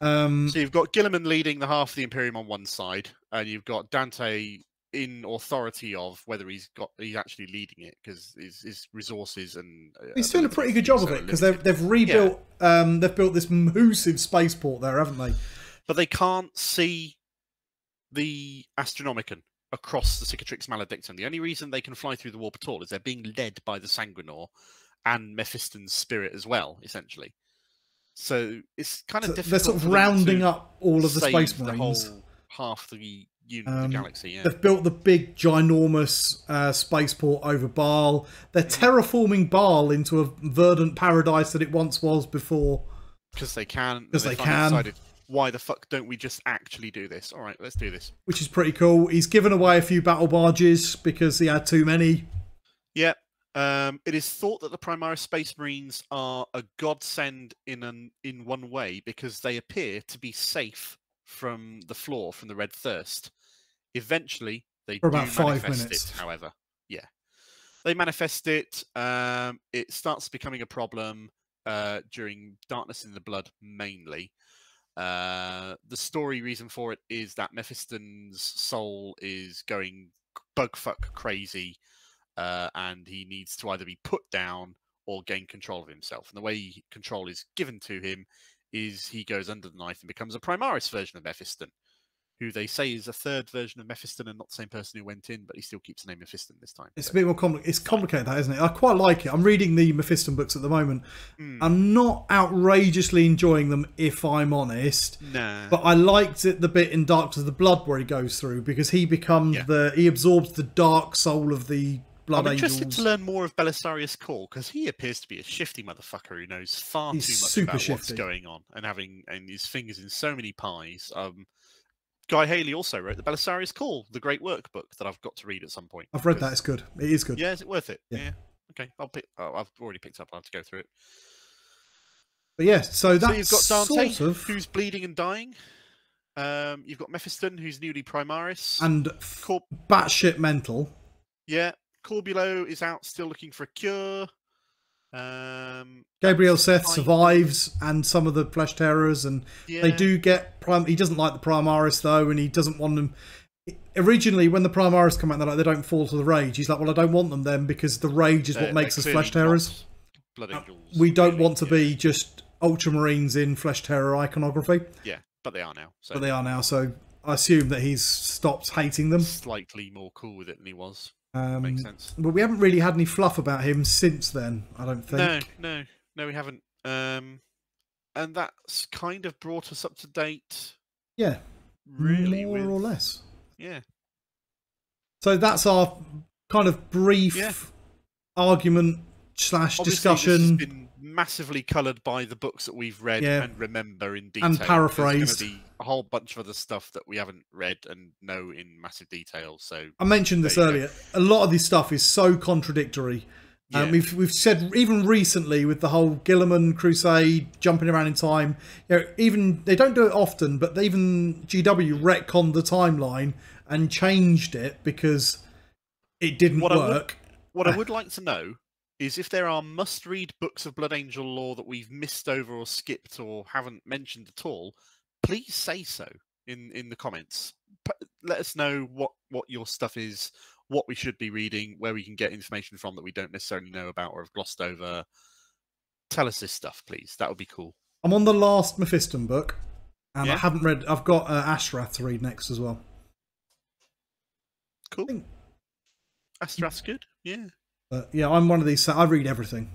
So you've got Guilliman leading the half of the Imperium on one side, and you've got Dante in authority of whether he's actually leading it, because his resources and he's doing a pretty good job of it, because they've rebuilt they've built this massive spaceport there, haven't they? But they can't see the Astronomicon across the Cicatrix Maledictum. The only reason they can fly through the warp at all is they're being led by the Sanguinor and Mephiston's spirit as well, essentially. So it's kind of difficult. They're sort of rounding up all of the Space Marines. The whole half the unit of the galaxy. Yeah. They've built the big, ginormous spaceport over Baal. They're terraforming Baal into a verdant paradise that it once was before. Because they can. Because they can. Decided, why the fuck don't we just actually do this? All right, let's do this. Which is pretty cool. He's given away a few battle barges because he had too many. Yep. It is thought that the Primaris Space Marines are a godsend in one way, because they appear to be safe from the floor, from the Red Thirst. Eventually, they for about 5 manifest minutes. it, however. Yeah. They manifest it. It starts becoming a problem during Darkness in the Blood, mainly. The story reason for it is that Mephiston's soul is going bugfuck crazy, and he needs to either be put down or gain control of himself. And the way control is given to him is he goes under the knife and becomes a Primaris version of Mephiston, who they say is a third version of Mephiston and not the same person who went in, but he still keeps the name Mephiston this time. It's a bit more complicated. It's complicated, that, isn't it? I quite like it. I'm reading the Mephiston books at the moment. I'm not outrageously enjoying them, if I'm honest. Nah. But I liked it, the bit in Dark to the Blood where he goes through, because he becomes he absorbs the dark soul of the Blood I'm Angels. interested to learn more of Belisarius Cawl, because he appears to be a shifty motherfucker who knows far too much about what's going on, and his fingers in so many pies. Guy Haley also wrote the Belisarius Cawl, the great workbook that I've got to read at some point. I've read that. It's good. It is good. Yeah, is it worth it? Yeah. Okay, I've already picked up. I'll have to go through it. But yeah, so that's you've got Dante, sort of... who's bleeding and dying. You've got Mephiston, who's newly Primaris. And batshit mental. Yeah. Corbulo is out still looking for a cure. Gabriel Seth survives, and some of the flesh terrors, and they do get he doesn't like the Primaris though, and he doesn't want them. Originally, when the Primaris come out, they're like, they don't fall to the rage. He's like, well, I don't want them then, because the rage is what makes us flesh terrors. Blood Angels. We don't want to be just Ultramarines in flesh terror iconography. Yeah, but they are now. So. But they are now, so I assume that he's stopped hating them. Slightly more cool with it than he was. Makes sense. But we haven't really had any fluff about him since then, I don't think. No, we haven't. And that's kind of brought us up to date. Yeah. Really, more or less. Yeah. So that's our kind of brief argument / discussion. This has been massively coloured by the books that we've read and remember in detail. And paraphrased. There's going to be a whole bunch of other stuff that we haven't read and know in massive detail. So I mentioned this earlier. A lot of this stuff is so contradictory. Yeah. We've said even recently with the whole Guilliman Crusade jumping around in time. You know, even they don't do it often, but even GW retconned the timeline and changed it because it didn't work. What I would like to know is if there are must-read books of Blood Angel lore that we've missed over or skipped or haven't mentioned at all, please say so in the comments. Let us know what your stuff is, what we should be reading, where we can get information from that we don't necessarily know about or have glossed over. Tell us this stuff, please. That would be cool. I'm on the last Mephiston book, and Yeah. I haven't read. I've got Ashrath to read next as well. Cool. Astrath's good. Yeah. But yeah, I'm one of these. I read everything.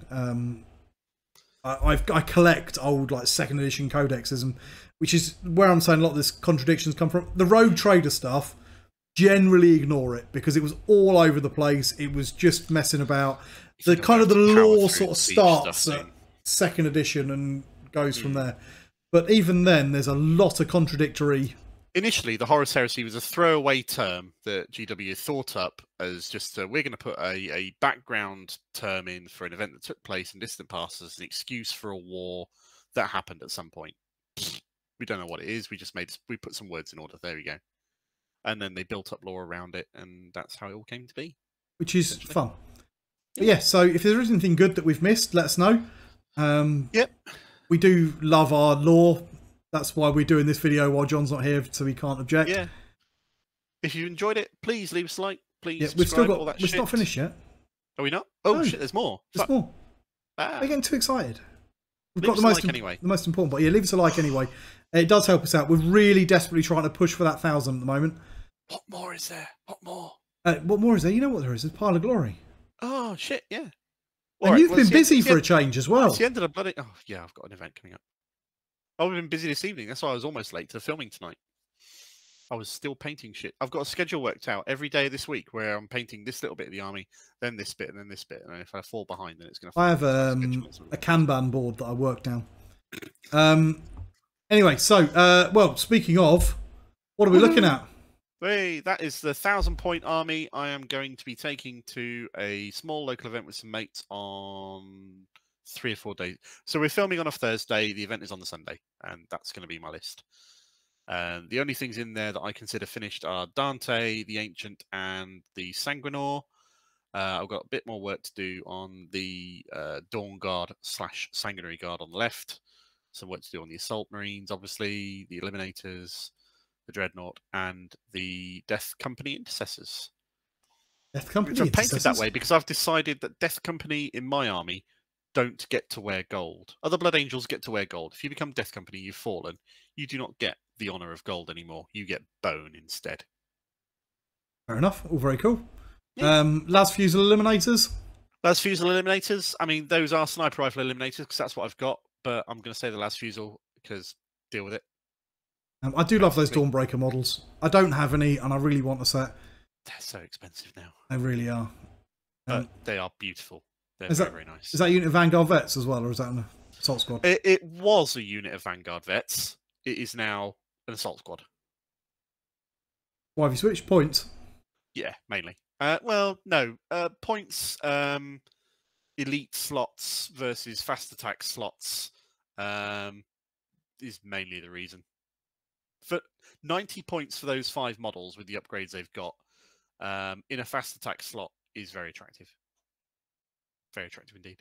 I collect old like second edition codexes, and which is where I'm saying a lot of this contradictions come from. The Rogue Trader stuff, generally ignore it because it was all over the place. It was just messing about. The kind of the lore sort of starts at second edition and goes from there. But even then, there's a lot of contradictory. Initially, the Horus Heresy was a throwaway term that GW thought up as just we're going to put a background term in for an event that took place in distant past as an excuse for a war that happened at some point. We don't know what it is. We put some words in order. There we go. And then they built up lore around it, and that's how it all came to be. Which is fun. But yeah, so if there's anything good that we've missed, let us know. Yep. We do love our lore. That's why we're doing this video while John's not here, so we can't object. Yeah. If you enjoyed it, please leave us a like. Please Yeah, we've still got. all that We're shit. not finished yet. Are we not? Oh No. shit! There's more. There's Fuck. more. Ah. We're getting too excited. We've Leave got us the a most like anyway. the most important. But yeah, leave us a like anyway. It does help us out. We're really desperately trying to push for that 1,000 at the moment. What more is there? What more? What more is there? You know what there is? There's Pile of Glory. Oh shit! Yeah. And you've been busy for a change as well. It's the end of the bloody. Oh yeah, I've got an event coming up. I've been busy this evening. That's why I was almost late to the filming tonight. I was still painting shit. I've got a schedule worked out every day this week where I'm painting this little bit of the army, then this bit, and then this bit. And if I fall behind, then it's going to. I have a Kanban board that I work down. Anyway, so well, speaking of, what are we looking at? Hey, that is the 1,000-point army I am going to be taking to a small local event with some mates on 3 or 4 days. So we're filming on a Thursday. The event is on the Sunday, and that's going to be my list. The only things in there that I consider finished are Dante, the Ancient, and the Sanguinor. I've got a bit more work to do on the Dawn Guard / Sanguinary Guard on the left. Some work to do on the Assault Marines, obviously, the Eliminators, the Dreadnought, and the Death Company Intercessors. Death Company Which I've painted Intercessors? that way because I've decided that Death Company in my army don't get to wear gold. Other Blood Angels get to wear gold. If you become Death Company, you've fallen. You do not get the honour of gold anymore. You get bone instead. Fair enough. All very cool. Yeah. Las-Fusel Eliminators? Las-Fusel Eliminators. I mean, those are Sniper Rifle Eliminators because that's what I've got. But I'm going to say the Las-Fusel because deal with it. I do love those Dawnbreaker models. I don't have any, and I really want a set. They're so expensive now. They really are. But they are beautiful. They're very nice. Is that Unit of Vanguard Vets as well, or is that an Assault Squad? It was a unit of Vanguard Vets. It is now an Assault Squad. Why have you switched points? Yeah, mainly. Well, no. Points, elite slots versus fast attack slots is mainly the reason. For 90 points for those 5 models with the upgrades they've got in a fast attack slot is very attractive. Very attractive indeed.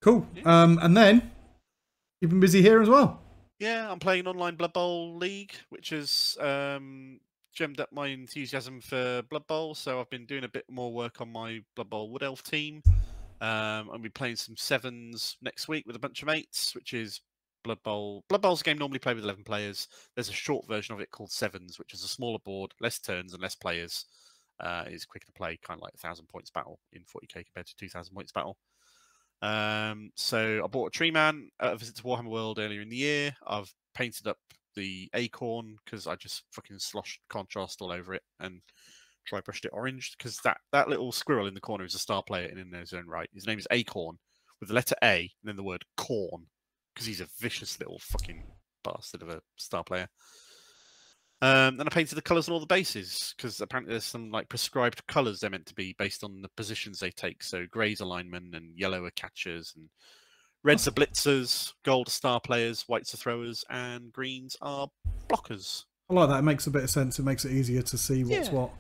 Cool. Yeah. And then you've been busy here as well. Yeah, I'm playing online Blood Bowl League, which has gemmed up my enthusiasm for Blood Bowl. So I've been doing a bit more work on my Blood Bowl Wood Elf team. I'll be playing some 7s next week with a bunch of mates, which is Blood Bowl. Blood Bowl's a game normally played with 11 players. There's a short version of it called 7s, which is a smaller board, less turns and less players. Is quicker to play, kind of like 1,000 points battle in 40k compared to 2,000 points battle. So I bought a Tree Man at a visit to Warhammer World earlier in the year. I've painted up the acorn because I just fucking sloshed contrast all over it and dry brushed it orange because that little squirrel in the corner is a star player in his own right. His name is Acorn with the letter A and then the word corn because he's a vicious little fucking bastard of a star player. Then I painted the colours on all the bases because apparently there's some like prescribed colours they're meant to be based on the positions they take. So grey's are linemen and yellow are catchers and reds are blitzers, gold are star players, whites are throwers, and greens are blockers. I like that. It makes a bit of sense. It makes it easier to see what's what.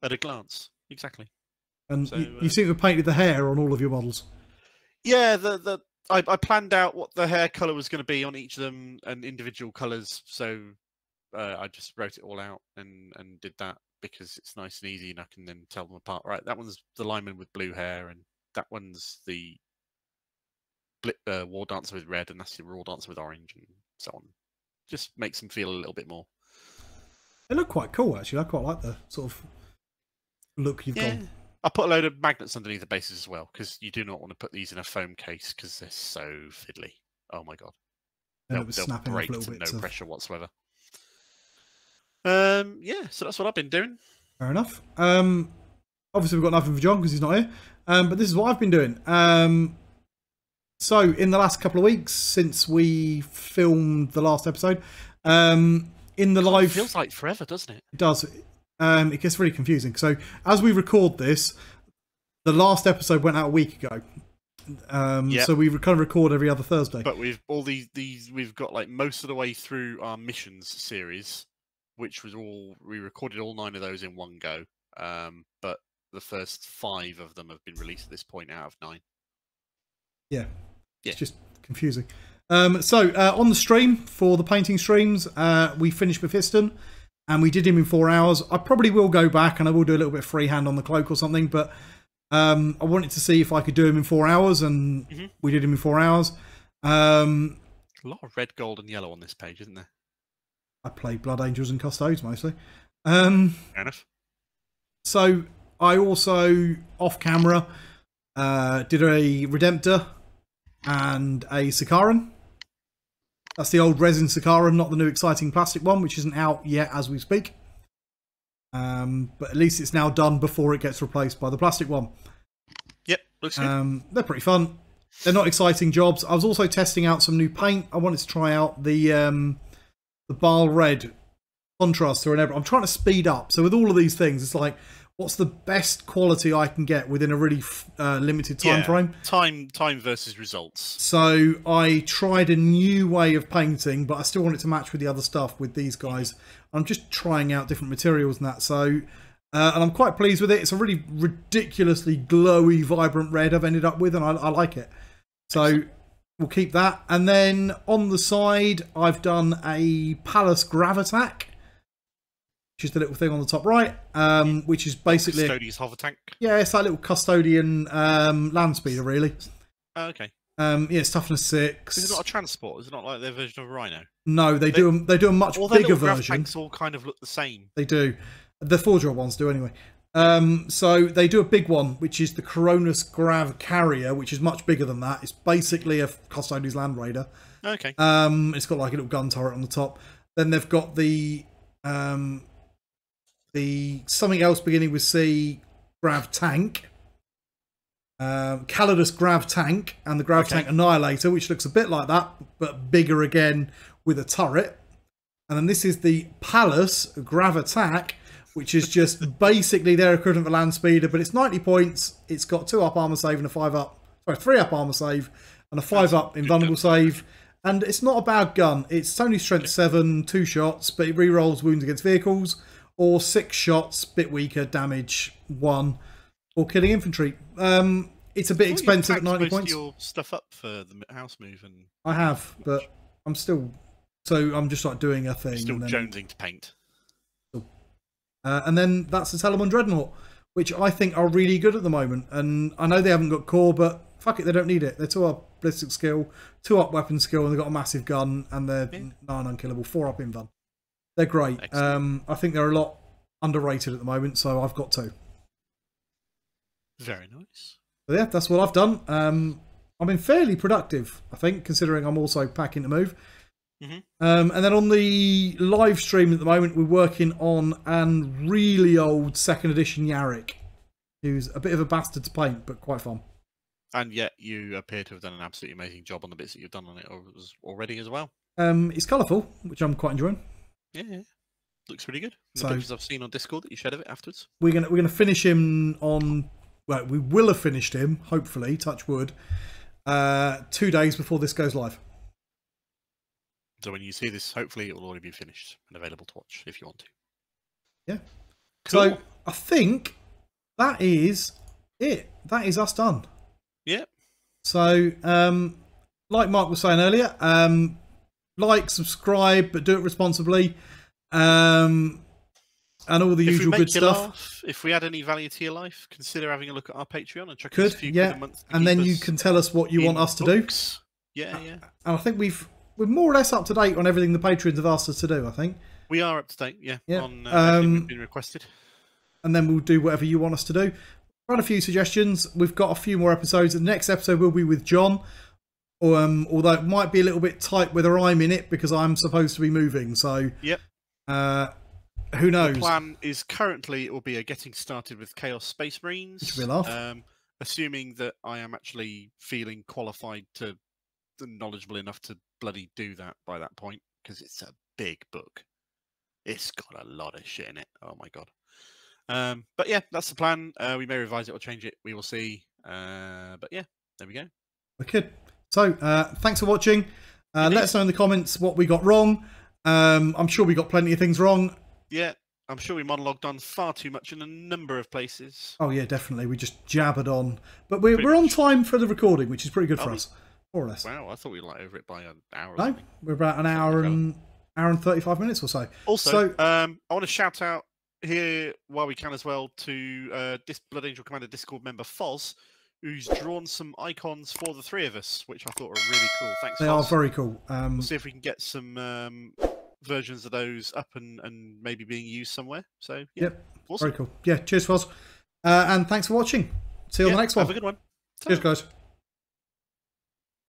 At a glance, exactly. And so, you seem to have painted the hair on all of your models. Yeah, I planned out what the hair colour was going to be on each of them and individual colours. So I just wrote it all out and did that because it's nice and easy, and I can then tell them apart. Right, that one's the lineman with blue hair, and that one's the war dancer with red, and that's the war dancer with orange, and so on. Just makes them feel a little bit more. They look quite cool, actually. I quite like the sort of look you've got. I put a load of magnets underneath the bases as well, because you do not want to put these in a foam case because they're so fiddly. Oh my god. They'll break to no pressure whatsoever. Yeah, so that's what I've been doing. Fair enough. Obviously we've got nothing for John because he's not here. But this is what I've been doing. So in the last couple of weeks since we filmed the last episode, in the live... It feels like forever, doesn't it? It does. It gets really confusing. So as we record this, the last episode went out a week ago. So we kind of record every other Thursday. But we've we've got like most of the way through our missions series, which was we recorded all 9 of those in one go. But the first 5 of them have been released at this point out of 9. Yeah. It's just confusing. So on the stream for the painting streams, we finished Mephiston. And we did him in 4 hours. I probably will go back and I will do a little bit of freehand on the cloak or something. But I wanted to see if I could do him in 4 hours. And we did him in 4 hours. A lot of red, gold and yellow on this page, isn't there? I played Blood Angels and Custodes mostly. Fair enough. So I also, off camera, did a Redemptor and a Sicaran. That's the old resin Sicaran, not the new exciting plastic one, which isn't out yet as we speak. But at least it's now done before it gets replaced by the plastic one. Yep, looks good. They're pretty fun. They're not exciting jobs. I was also testing out some new paint. I wanted to try out the Bile Red contrast to an Emerald. I'm trying to speed up. So with all of these things, it's like, what's the best quality I can get within a really limited time frame? Time versus results. So I tried a new way of painting, but I still want it to match with the other stuff with these guys. I'm just trying out different materials and that. So, and I'm quite pleased with it. It's a really ridiculously glowy, vibrant red I've ended up with, and I like it. So we'll keep that. And then on the side, I've done a Palace Grav attack. Which is the little thing on the top right, which is basically Custodian's hover tank. Yeah, it's that little custodian land speeder, really. Oh, okay. Yeah, it's toughness 6. Is it not a transport? Is it not like their version of a Rhino? No, they do a much bigger version. Tanks all kind of look the same. They do. The 4-drop ones do anyway. So they do a big one, which is the Coronis Grav carrier, which is much bigger than that. It's basically a Custodian's Land Raider. Okay. It's got like a little gun turret on the top. Then they've got the something else beginning with C, Grav tank, Calidus Grav tank, and the Grav tank Annihilator, which looks a bit like that but bigger again with a turret. And then this is the Palace Grav attack, which is just basically their equivalent of a land speeder, but it's 90 points. It's got 2 up armor save and a 3 up armor save and a 5 up invulnerable save. And it's not a bad gun. It's only strength 7, 2 shots, but it rerolls wounds against vehicles, or 6 shots, bit weaker, damage 1, or killing infantry. It's a bit expensive at 90 points. Your stuff up for the house move, and I have, but I'm still. So I'm just like doing a thing. Still jonesing to paint. And then that's the Telemon Dreadnought, which I think are really good at the moment. And I know they haven't got core, but fuck it, they don't need it. They're 2 up ballistic skill, 2 up weapon skill, and they've got a massive gun, and they're 9 unkillable, 4 up invuln. They're great. I think they're a lot underrated at the moment, so I've got 2. Very nice. But yeah, that's what I've done. I've been fairly productive, I think, considering I'm also packing to move. And then on the live stream at the moment, we're working on a really old 2nd edition Yarick, who's a bit of a bastard to paint, but quite fun. And yet you appear to have done an absolutely amazing job on the bits that you've done on it already as well. It's colourful, which I'm quite enjoying. Yeah. Looks really good. The pictures I've seen on Discord that you shared of it afterwards. We're gonna finish him on. Well, we will have finished him, hopefully, touch wood, 2 days before this goes live. So when you see this, hopefully it will already be finished and available to watch if you want to. Yeah. Cool. So I think that is it. That is us done. Yeah. So, like Mark was saying earlier, like, subscribe, but do it responsibly. And all the usual good stuff. Laugh, if we add any value to your life, consider having a look at our Patreon and check Could, a few yeah. quid a month. And then you can tell us what you want us to do. Yeah. And I think we're more or less up to date on everything the patrons have asked us to do, I think. We are up to date, yeah. On everything that's been requested. And then we'll do whatever you want us to do. We've had a few suggestions. We've got a few more episodes. The next episode will be with John. Although it might be a little bit tight whether I'm in it because I'm supposed to be moving. So, yep. Who knows? The plan is currently it will be a getting started with Chaos Space Marines. Which will be a laugh. Assuming that I am actually feeling qualified to knowledgeable enough to bloody do that by that point, because it's a big book. It's got a lot of shit in it. Oh my god. But yeah, that's the plan. We may revise it or change it. We will see. But yeah, there we go. Okay. So thanks for watching. Let us know in the comments what we got wrong. I'm sure we got plenty of things wrong. Yeah, I'm sure we monologued on far too much in a number of places. Oh yeah, definitely. We just jabbered on. But we're on time for the recording, which is pretty good for us. More or less. Wow, I thought we were like over it by an hour. No, we're about an hour and 35 minutes or so. Also, I want to shout out here while we can as well to Blood Angel Commander Discord member Foz, who's drawn some icons for the three of us, which I thought were really cool. Thanks, They Foz. are very cool. We'll see if we can get some versions of those up and maybe being used somewhere. So, yeah. Yep, awesome. very cool. Yeah, cheers, Foz. And thanks for watching. See you on the next one. Have a good one. Cheers, guys.